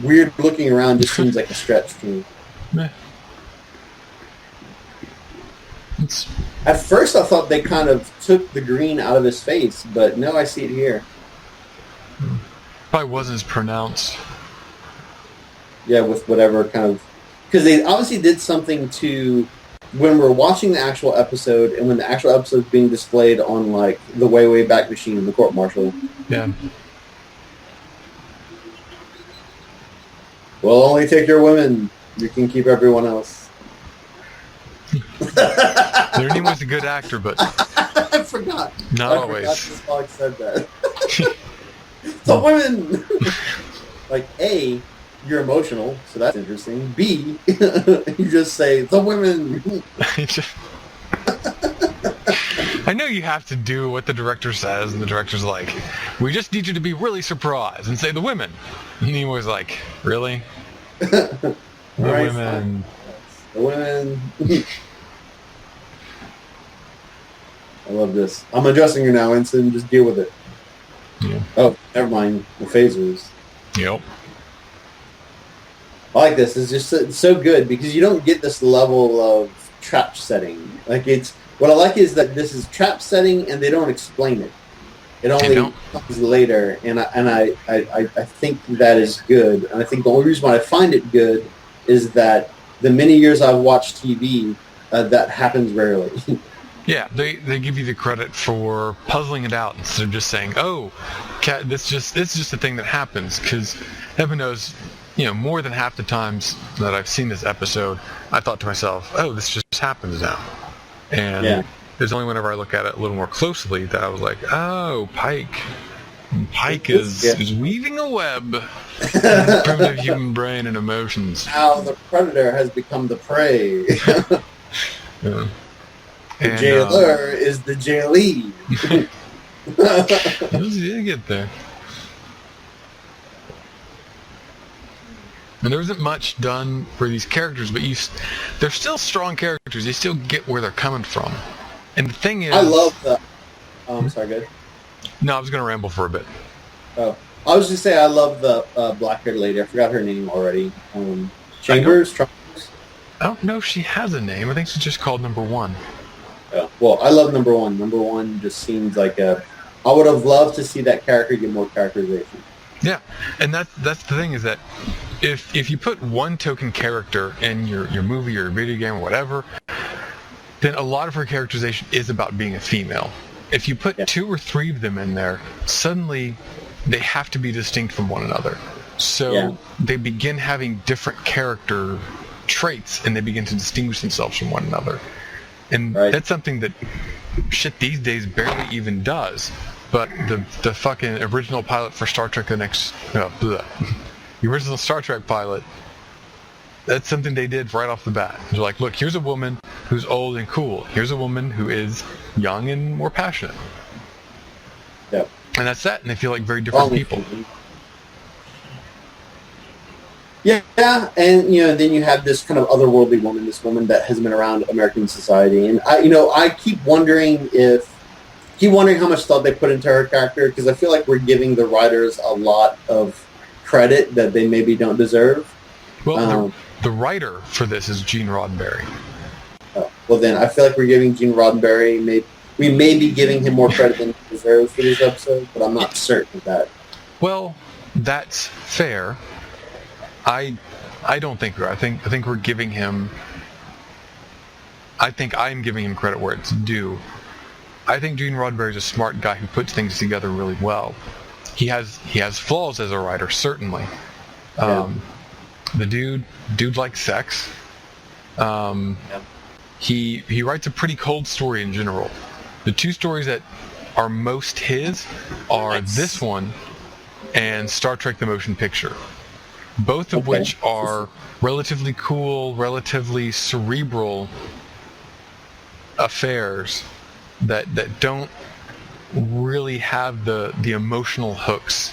weird looking around just seems like a stretch to me. Meh. At first, I thought they kind of took the green out of his face, but no, I see it here. Probably wasn't as pronounced. Yeah, with whatever kind of because they obviously did something to when we're watching the actual episode and when the actual episode is being displayed on like the way back machine in the court martial. Yeah. We'll only take your women. You can keep everyone else. Ernie was a good actor, but I forgot. Not always. I forgot Spock said that. The women. Like A, you're emotional, so that's interesting. B, you just say the women. I know you have to do what the director says, and the director's like, "We just need you to be really surprised and say the women." And he was like, "Really? The Right, women." The women. I love this. I'm adjusting you now, Ensign. Just deal with it. Yeah. Oh, never mind. The phasers. Yep. I like this. It's just it's so good because you don't get this level of trap setting. Like it's what I like is that this is trap setting and they don't explain it. It only comes later, and I think that is good. And I think the only reason why I find it good is that the many years I've watched TV, that happens rarely. Yeah, they give you the credit for puzzling it out instead of just saying, "Oh, it's just a thing that happens." Because heaven knows, more than half the times that I've seen this episode, I thought to myself, "Oh, this just happens now." And there's only whenever I look at it a little more closely that I was like, "Oh, Pike is weaving a web of primitive human brain and emotions." Now the predator has become the prey. Yeah. The jailer is the jailee. You get there. And there isn't much done for these characters, but they're still strong characters. You still get where they're coming from. And the thing is... I love the... I'm sorry, good. No, I was going to ramble for a bit. Oh. I was just saying I love the black-haired lady. I forgot her name already. Chambers? I don't know if she has a name. I think she's just called Number One. Yeah. Well, I love Number One. Number One just seems like I would have loved to see that character get more characterization. Yeah, and that's the thing is that if you put one token character in your movie or video game or whatever, then a lot of her characterization is about being a female. If you put 2 or 3 of them in there, suddenly they have to be distinct from one another. So they begin having different character traits, and they begin to distinguish themselves from one another. And that's something that shit these days barely even does. But the fucking original pilot for Star Trek the original Star Trek pilot, that's something they did right off the bat. They're like, look, here's a woman who's old and cool. Here's a woman who is young and more passionate. Yep. And that's that. And they feel like very different people. Yeah, and then you have this kind of otherworldly woman, this woman that has been around American society, and I keep wondering how much thought they put into her character, because I feel like we're giving the writers a lot of credit that they maybe don't deserve. Well, the writer for this is Gene Roddenberry. Well, then I feel like we're giving Gene Roddenberry we may be giving him more credit than he deserves for this episode, but I'm not certain of that. Well, that's fair. I don't think we're. I think we're giving him. I think I'm giving him credit where it's due. I think Gene Roddenberry is a smart guy who puts things together really well. He has flaws as a writer, certainly. The dude likes sex. He writes a pretty cold story in general. The 2 stories that are most his are this one and Star Trek: The Motion Picture. Both of which are relatively cool, relatively cerebral affairs that don't really have the emotional hooks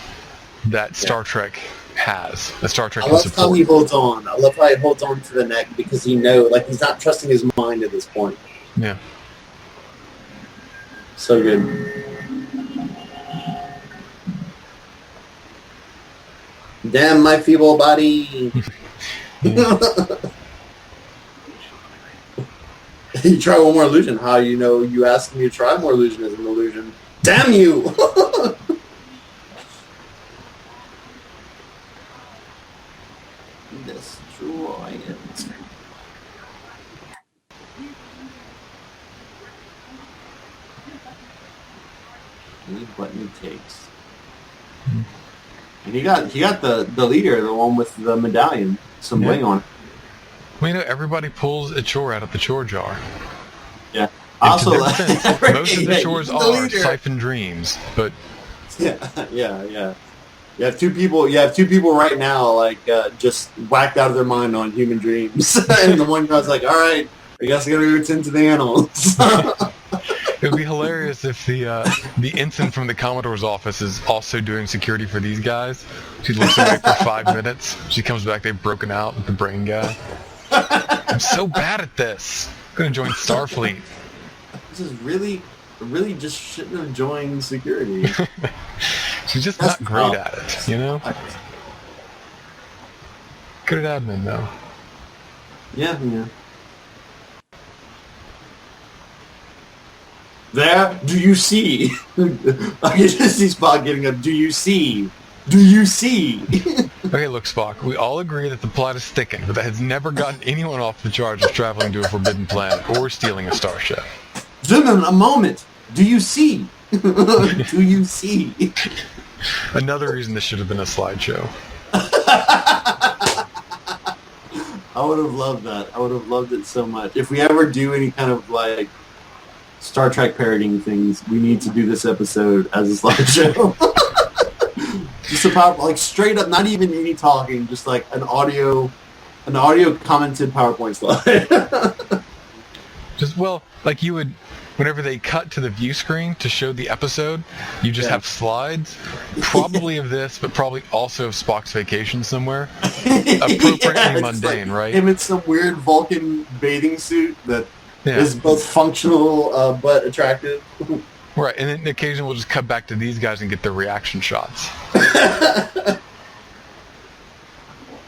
that Star Trek has. That Star Trek I love how he holds on. I love how he holds on to the neck because he's not trusting his mind at this point. Yeah. So good. Damn my feeble body. You try one more illusion. How you ask me to try more illusion is an illusion. Damn you! Destroy it. Any button he takes. And he got the leader, the one with the medallion, some bling on it. Well, everybody pulls a chore out of the chore jar. Yeah. And Also, most of the chores are siphon dreams, but yeah. You have two people right now, like just whacked out of their mind on human dreams, and the one guy's like, "All right, I guess I gotta go attend to the animals." it would be hilarious if the ensign from the Commodore's office is also doing security for these guys. She looks away for 5 minutes. She comes back, they've broken out with the brain guy. I'm so bad at this. I'm gonna join Starfleet. This is really just shouldn't have joined security. She's just not great at it, Good at admin, though. Yeah. There, do you see? I can just see Spock getting up. Do you see? Do you see? Okay, look, Spock, we all agree that the plot is thickened, but that has never gotten anyone off the charge of traveling to a forbidden planet or stealing a starship. Zimmerman, a moment. Do you see? Do you see? Another reason this should have been a slideshow. I would have loved that. I would have loved it so much. If we ever do any kind of like Star Trek parodying things, we need to do this episode as a slideshow. Just about like straight up, not even any talking, just like an audio commented PowerPoint slide. Like you would, whenever they cut to the view screen to show the episode, you just have slides, probably of this, but probably also of Spock's vacation somewhere. Appropriately mundane, like right? Him in some weird Vulcan bathing suit that is both functional but attractive. Right, and then occasionally we'll just cut back to these guys and get their reaction shots.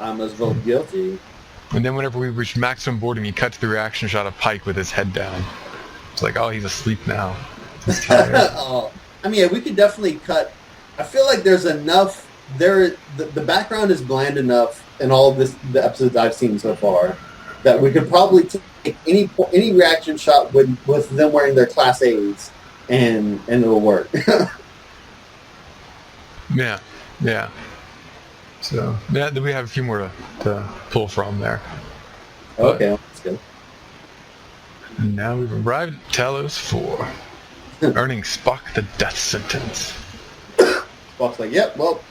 I'm as well guilty. And then whenever we reach maximum boredom, you cut to the reaction shot of Pike with his head down. It's like, oh, he's asleep now. He's tired. We could definitely cut. I feel like there's enough there. The background is bland enough in all of the episodes I've seen so far that we could probably take any reaction shot with them wearing their Class A's and it'll work. Yeah. So we have a few more to pull from there. Okay, that's good. And now we've arrived at Talos 4, earning Spock the death sentence. Spock's like, yep, well,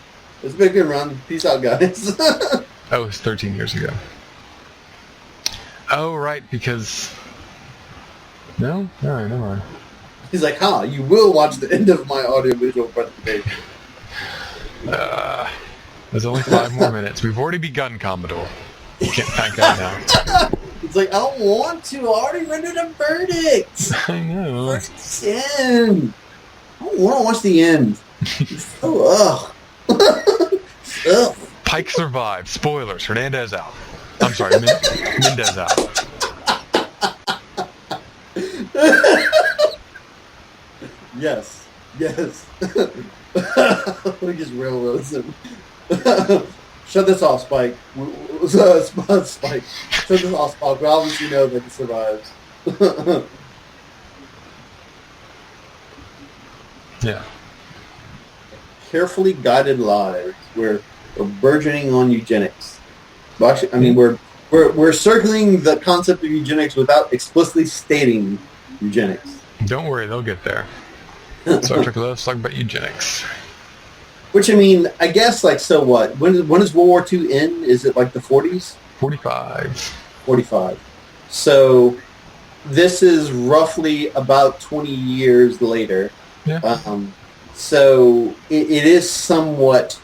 it's been a good run. Peace out, guys. Oh, it's 13 years ago. Oh, right, because... No? Alright, never mind. He's like, you will watch the end of my audio-visual presentation. There's only 5 more minutes. We've already begun, Commodore. You can't back out now. It's like, I don't want to. I already rendered a verdict. I know. Verdict's in. I don't want to watch the end. Ugh. Pike survived. Spoilers. Hernandez out. I'm sorry, Mendez out. Yes. We just railroads him. Shut this off, Spike. Spike. Shut this off, Spike. We obviously know that he survives. Yeah. Carefully guided lives. We're burgeoning on eugenics. Well, actually, we're circling the concept of eugenics without explicitly stating eugenics. Don't worry, they'll get there. Star Trek Let's talk about eugenics. Which, I guess, so what? When does World War II end? Is it like the 40s? 45. So this is roughly about 20 years later. Yeah. So it is somewhat...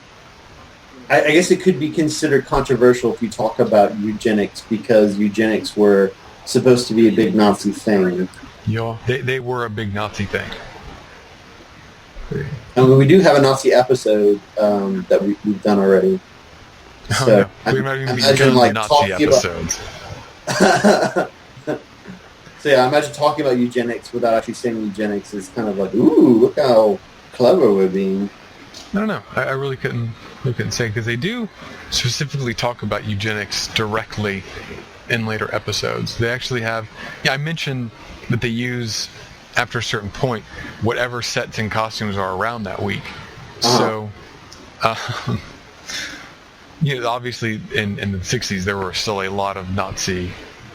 I guess it could be considered controversial if you talk about eugenics, because eugenics were supposed to be a big Nazi thing. Yeah, they were a big Nazi thing. We do have a Nazi episode that we've done already. So we might even be doing Nazi episodes. So I imagine talking about eugenics without actually saying eugenics is kind of like, ooh, look how clever we're being. I don't know. I really couldn't say, because they do specifically talk about eugenics directly in later episodes. They actually have... Yeah, I mentioned that they use after a certain point, whatever sets and costumes are around that week. Uh-huh. So, obviously in the 60s there were still a lot of Nazi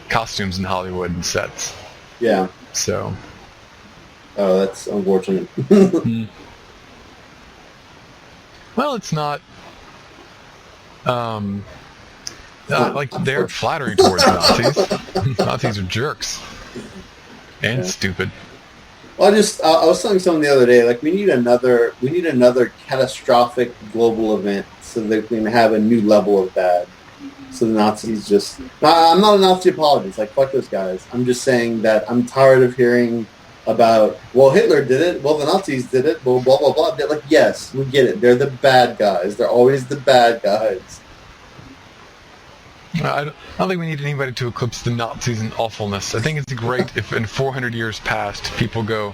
costumes in Hollywood and sets. Yeah. So. Oh, that's unfortunate. Well, it's not. They're flattering towards Nazis. Nazis are jerks and stupid. Well, I was telling someone the other day, like we need another catastrophic global event so that we can have a new level of bad. So the Nazis just. I'm not a Nazi apologist. Like fuck those guys. I'm just saying that I'm tired of hearing about, well, Hitler did it, well, the Nazis did it, well, blah, blah, blah. They're like, yes, we get it. They're the bad guys. They're always the bad guys. I don't think we need anybody to eclipse the Nazis in awfulness. I think it's great if in 400 years past, people go,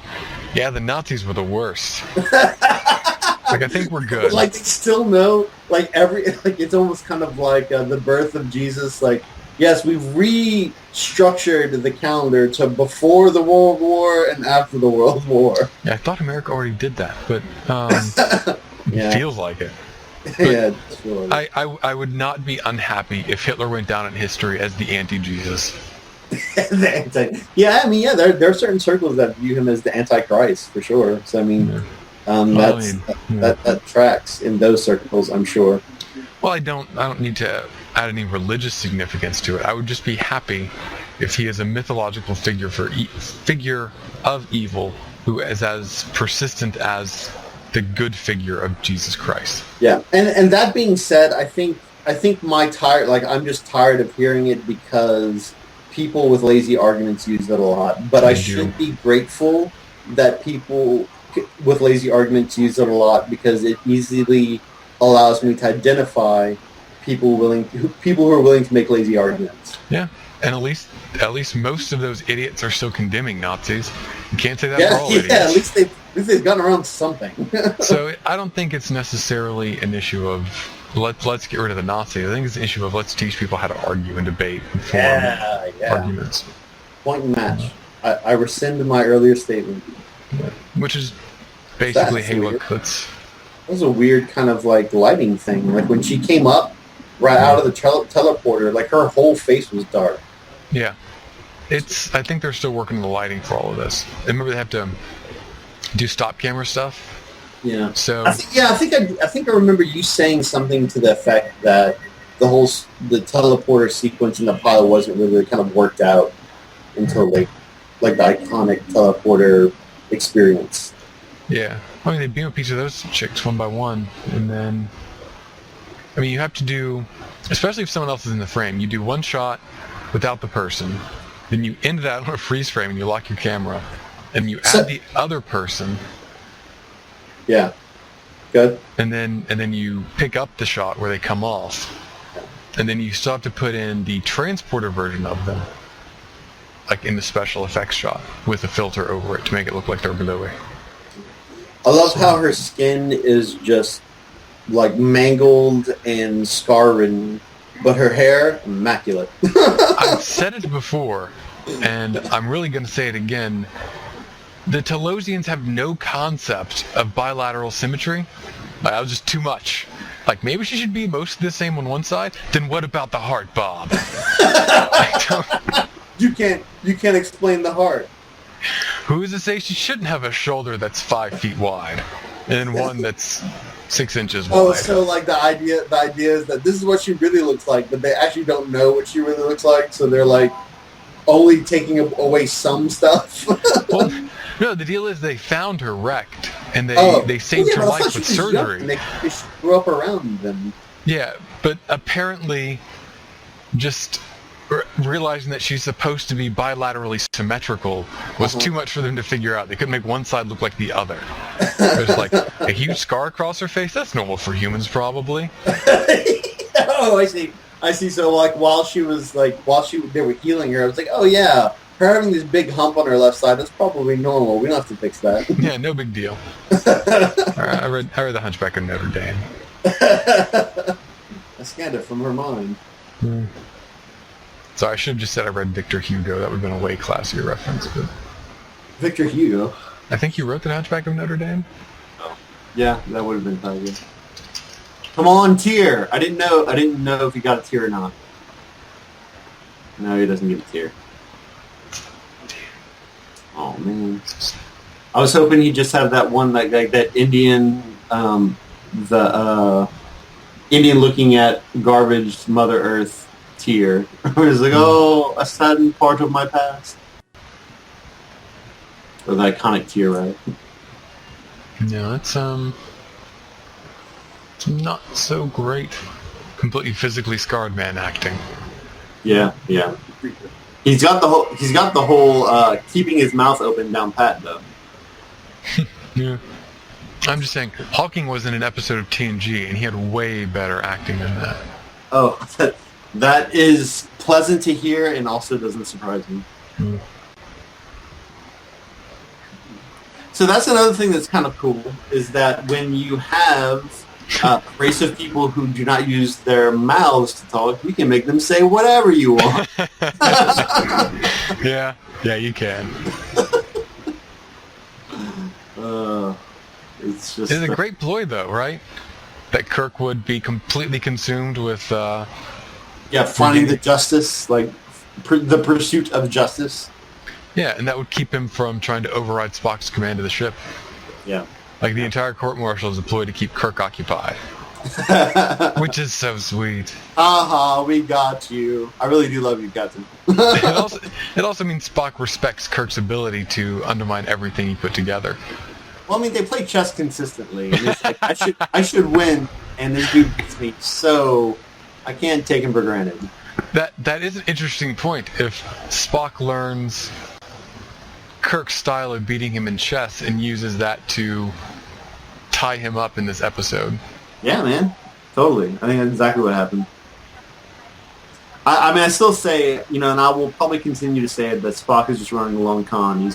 yeah, the Nazis were the worst. Like, I think we're good. Like, they still know, like, it's almost kind of like the birth of Jesus, like, yes, we've restructured the calendar to before the World War and after the World War. Yeah, I thought America already did that, but it feels like it. Yeah, sure. I would not be unhappy if Hitler went down in history as the anti-Jesus. There are certain circles that view him as the Antichrist, for sure. So, I mean, that tracks in those circles, I'm sure. Well, I don't need to add any religious significance to it. I would just be happy if he is a mythological figure figure of evil who is as persistent as the good figure of Jesus Christ. Yeah, and that being said, I think I'm just tired of hearing it because people with lazy arguments use it a lot. But I should be grateful that people with lazy arguments use it a lot because it easily allows me to identify people who are willing to make lazy arguments. Yeah, and at least most of those idiots are still condemning Nazis. You can't say that for all idiots. Yeah, at least they've gotten around something. So I don't think it's necessarily an issue of let's get rid of the Nazis. I think it's an issue of let's teach people how to argue and debate and form arguments. Point and match. I rescind my earlier statement. Which is basically, hey, look, let's. That was a weird kind of like lighting thing. Like when she came up right out of the teleporter, like her whole face was dark. Yeah, I think they're still working on the lighting for all of this. And remember, they have to do stop camera stuff. Yeah. So I think I remember you saying something to the effect that the teleporter sequence in the pilot wasn't really kind of worked out until like the iconic teleporter experience. Yeah. I mean, they beam up each of those chicks one by one, and then, I mean, you have to do, especially if someone else is in the frame, you do one shot without the person, then you end that on a freeze frame and you lock your camera, and you add the other person. Yeah. Good. And then you pick up the shot where they come off, and then you still have to put in the transporter version of them, like in the special effects shot, with a filter over it to make it look like they're glowy. I love how her skin is just like mangled and scar-ridden, but her hair, immaculate. I've said it before, and I'm really going to say it again. The Telosians have no concept of bilateral symmetry. Like, that was just too much. Like, maybe she should be mostly the same on one side. Then what about the heart, Bob? You can't explain the heart. Who is to say she shouldn't have a shoulder that's 5 feet wide and one that's 6 inches wide? Oh, so like the idea is that this is what she really looks like, but they actually don't know what she really looks like, so they're like only taking away some stuff. Well, no, the deal is they found her wrecked, and they saved her life with surgery. They grew up around them. Yeah, but apparently just realizing that she's supposed to be bilaterally symmetrical was too much for them to figure out. They couldn't make one side look like the other. There's like a huge scar across her face. That's normal for humans, probably. Oh, I see. So like while they were healing her, I was like, oh yeah, her having this big hump on her left side, that's probably normal. We don't have to fix that. Yeah, no big deal. I read The Hunchback of Notre Dame. I scanned it from her mind. So I should have just said I read Victor Hugo. That would have been a way classier reference. But Victor Hugo. I think you wrote The Hunchback of Notre Dame. Yeah, that would have been kind of good. Come on, tier. I didn't know if he got a tier or not. No, he doesn't get a tier. Oh man. I was hoping he'd just have that one like that Indian Indian looking at garbage Mother Earth tier. It was like, oh, a saddened part of my past. Or the iconic tier, right? No, it's not so great. Completely physically scarred man acting. Yeah. He's got the whole keeping his mouth open down pat though. Yeah. I'm just saying, Hawking was in an episode of TNG, and he had way better acting than that. Oh, that is pleasant to hear, and also doesn't surprise me. Mm. So that's another thing that's kind of cool, is that when you have a race of people who do not use their mouths to talk, you can make them say whatever you want. Yeah, you can. It's just It's a great ploy, though, right? That Kirk would be completely consumed with... finding the justice, like the pursuit of justice. Yeah, and that would keep him from trying to override Spock's command of the ship. Yeah. Like, the entire court-martial is deployed to keep Kirk occupied. Which is so sweet. We got you. I really do love you, Captain. It also means Spock respects Kirk's ability to undermine everything he put together. Well, I mean, they play chess consistently, and it's like, I should win, and this dude beats me, so I can't take him for granted. That is an interesting point. If Spock learns Kirk's style of beating him in chess and uses that to tie him up in this episode. Yeah, man. Totally. I think that's exactly what happened. I mean, I still say, and I will probably continue to say it, that Spock is just running a long con.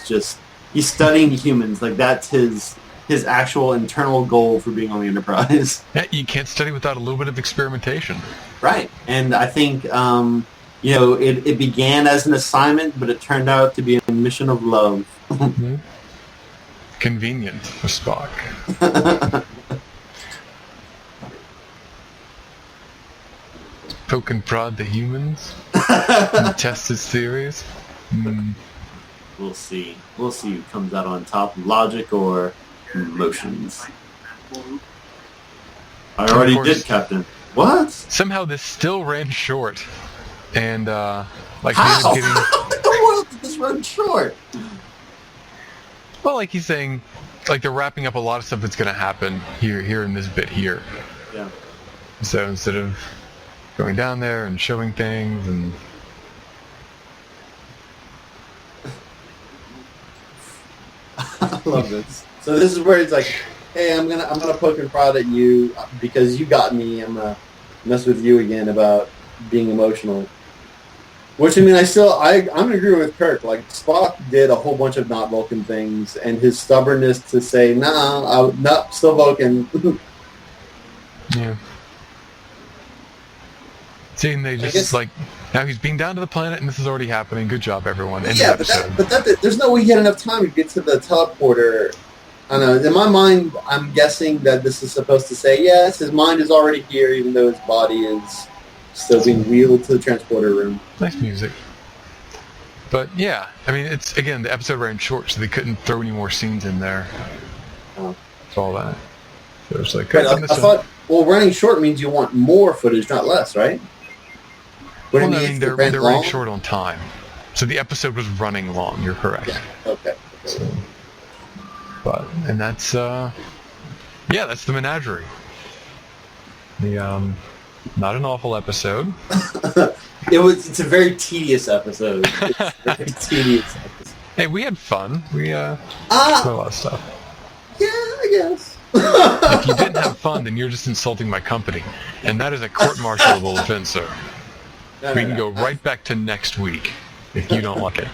He's studying humans. Like, that's his actual internal goal for being on the Enterprise. Yeah, you can't study without a little bit of experimentation. Right. And I think, it began as an assignment, but it turned out to be a mission of love. Mm-hmm. Convenient for Spock. Poke and prod the humans. And test his theories. Mm. We'll see. We'll see who comes out on top, logic or emotions. I already did, Captain. What? Somehow this still ran short. And, how? How in the world did this run short? Well, like he's saying, like they're wrapping up a lot of stuff that's going to happen here in this bit here. Yeah. So instead of going down there and showing things and... I love this. So this is where he's like, hey, I'm gonna poke and prod at you because you got me. I'm gonna mess with you again about being emotional. Which, I mean, I'm gonna agree with Kirk. Like, Spock did a whole bunch of not Vulcan things, and his stubbornness to say, no, still Vulcan. Yeah. See, and they just, now he's being down to the planet, and this is already happening. Good job, everyone. End of episode. But there's no way he had enough time to get to the teleporter. I don't know. In my mind, I'm guessing that this is supposed to say, yes, his mind is already here, even though his body is still being wheeled to the transporter room. Nice music. But, yeah, I mean, it's, again, the episode ran short, so they couldn't throw any more scenes in there. Oh. It's all that. So it's like... Right, I thought, running short means you want more footage, not less, right? Well, I mean, they're running short on time. So the episode was running long, you're correct. Yeah, okay. So, and that's, that's the Menagerie. Not an awful episode. It's a very tedious episode. Hey, we had fun. We did a lot of stuff. Yeah, I guess. If you didn't have fun, then you're just insulting my company. And that is a court-martialable offense, sir. We can go right back to next week if you don't like it.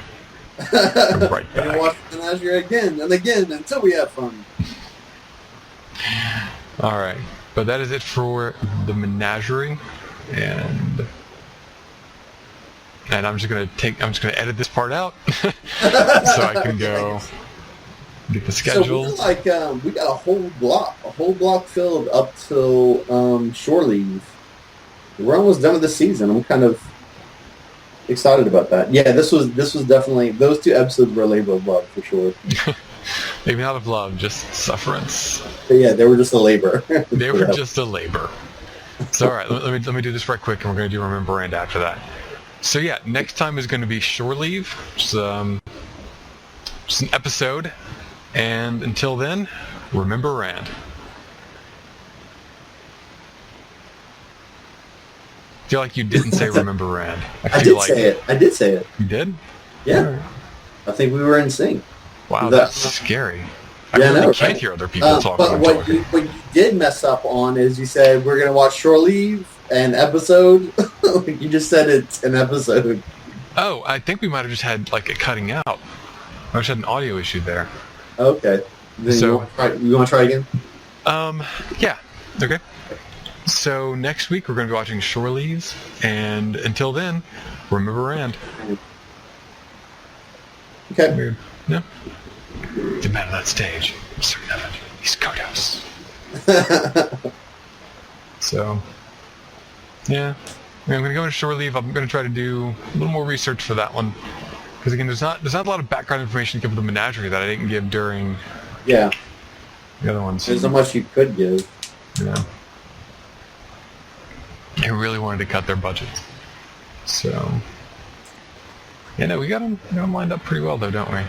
Go right back. And watch Menagerie again and again until we have fun. All right. But that is it for the Menagerie. And and I'm just gonna edit this part out so I can go get the schedule. So we got a whole block filled up till shore leave. We're almost done with the season. I'm kind of excited about that. Yeah, this was definitely, those 2 episodes were a labor of love for sure. Maybe not of love, just sufferance. But yeah, they were just a labor. They were just a labor. So all right, let me do this right quick, and we're gonna do Remember Rand after that. So yeah, next time is gonna be shore leave. Just an episode, and until then, remember Rand. I feel like you didn't say remember Rand. I did say it. You did? Yeah. Right. I think we were in sync. Wow, that's scary. I Yeah, really can't hear other people talk but when I'm talking. what you did mess up on is you said we're going to watch Shore Leave, an episode. You just said it's an episode. Oh, I think we might have just had like a cutting out. I just had an audio issue there. Okay. Then So- you want to try again? Yeah. Okay. So next week we're going to be watching Shore Leaves, and until then, remember Rand. Okay. Weird. No. The man on that stage, Mr. Nevin, he's Kodos. So, yeah. I'm going to go into Shore Leave. I'm going to try to do a little more research for that one. Because again, there's not a lot of background information to give the Menagerie that I didn't give during Yeah. the other ones. There's so much you could give. Yeah. I really wanted to cut their budget. So, yeah, no, we got them lined up pretty well, though, don't we?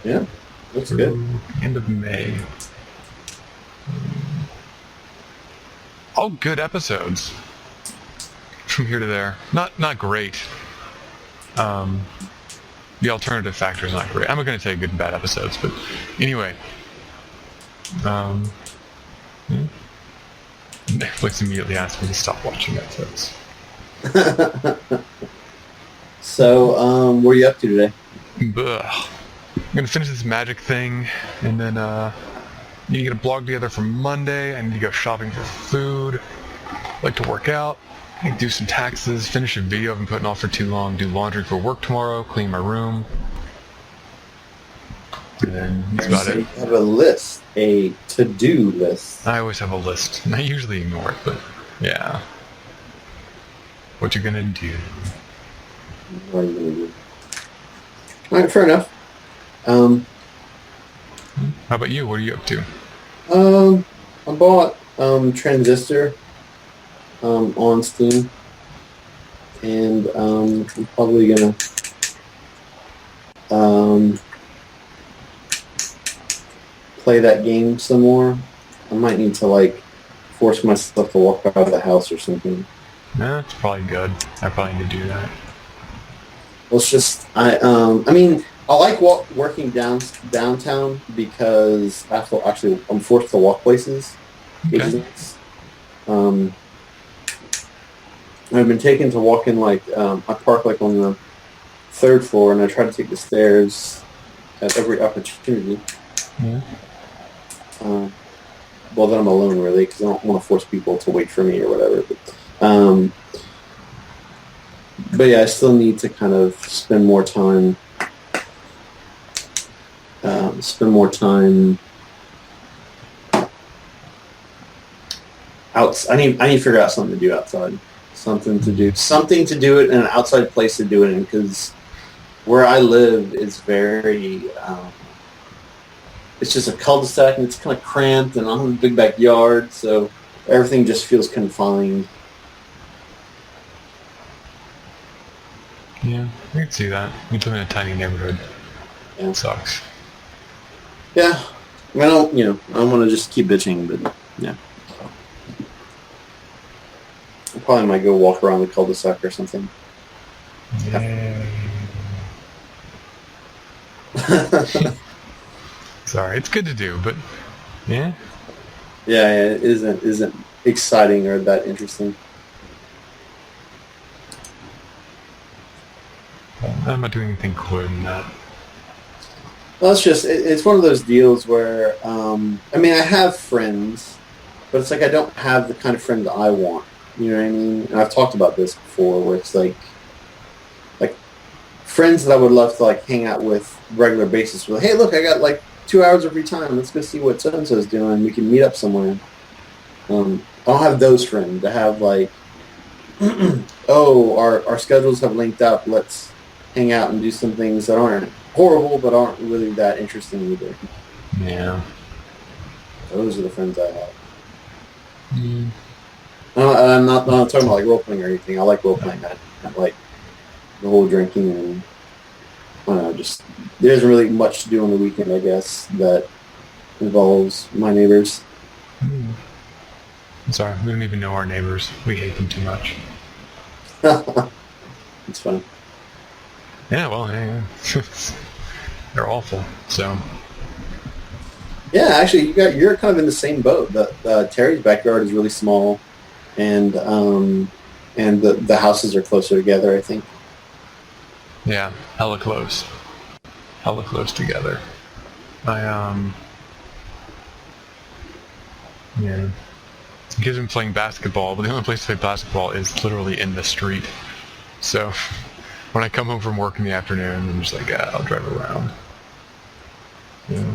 Yeah. Looks good. End of May. All good episodes. From here to there. Not great. The alternative factor is not great. I'm not going to say good and bad episodes, but anyway. Yeah. Netflix immediately asked me to stop watching episodes. So, what are you up to today? Ugh. I'm going to finish this magic thing, and then need to get a blog together for Monday. I need to go shopping for food. I like to work out. I need to do some taxes, finish a video I've been putting off for too long, do laundry for work tomorrow, clean my room. And then that's about So it. you have a list, a to-do list. I always have a list, and I usually ignore it, but yeah. What you gonna do? What are you going to do? All right, fair enough. How about you? What are you up to? I bought Transistor on Steam, and I'm probably gonna play that game some more. I might need to force myself to walk out of the house or something. Nah, it's probably good. I probably need to do that. Well, it's just I mean I like working downtown because I'm forced to walk places. Okay. I've been taken to walk in I park on the 3rd floor, and I try to take the stairs at every opportunity. Yeah. Well, then I'm alone really because I don't want to force people to wait for me or whatever. But yeah, I still need to kind of spend more time. Out. I need to figure out something to do outside. Something to do it in an outside place to do it in, because where I live is very. It's just a cul-de-sac, and it's kind of cramped, and I have a big backyard, so everything just feels confined. Yeah, I can see that. We live in a tiny neighborhood. Yeah. It sucks. Yeah, I don't want to just keep bitching, but yeah. I probably might go walk around the cul-de-sac or something. Yeah. Sorry, it's good to do, but yeah. Yeah, it isn't exciting or that interesting. I'm not doing anything cooler than that. Well, it's one of those deals where, I have friends, but it's I don't have the kind of friend that I want. You know what I mean? And I've talked about this before, where it's friends that I would love to like hang out with regular basis. Like, hey, look, I got like 2 hours of free time. Let's go see what so and so is doing. We can meet up somewhere. I don't have those friends. I have like, oh, our schedules have linked up. Let's hang out and do some things that aren't horrible, but aren't really that interesting either. Yeah. Those are the friends I have. I'm not talking about like role playing or anything. I like role playing. I like the whole drinking and I don't know. Just there isn't really much to do on the weekend, I guess, that involves my neighbors. I'm sorry, we don't even know our neighbors. We hate them too much. It's fun. Yeah, well, yeah. They're awful. So. Yeah, actually, you're kind of in the same boat. The Terry's backyard is really small, and the houses are closer together, I think. Yeah, hella close together. Yeah. The kids have been playing basketball, but the only place to play basketball is literally in the street. So, when I come home from work in the afternoon, I'm just like, I'll drive around. Yeah.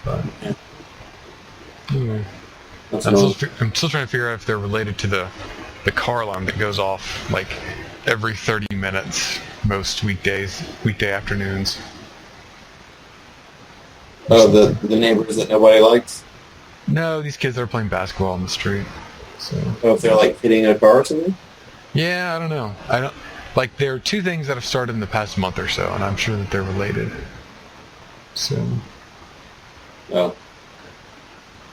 But, anyway. I'm still trying to figure out if they're related to the car alarm that goes off like every 30 minutes most weekday afternoons. Oh, the neighbors that nobody likes? No, these kids are playing basketball on the street. So. Oh, if they're like hitting a car or something? Yeah, I don't know. Like there are two things that have started in the past month or so, and I'm sure that they're related. So. Oh.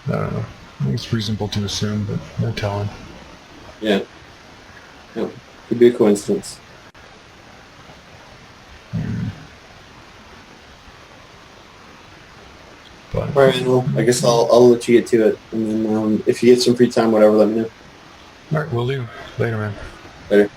I don't know. I think it's reasonable to assume, but no telling. Yeah. Could be a coincidence. But, all right, well, I guess I'll let you get to it, and then if you get some free time, whatever, let me know. All right, will do. Later, man. Later.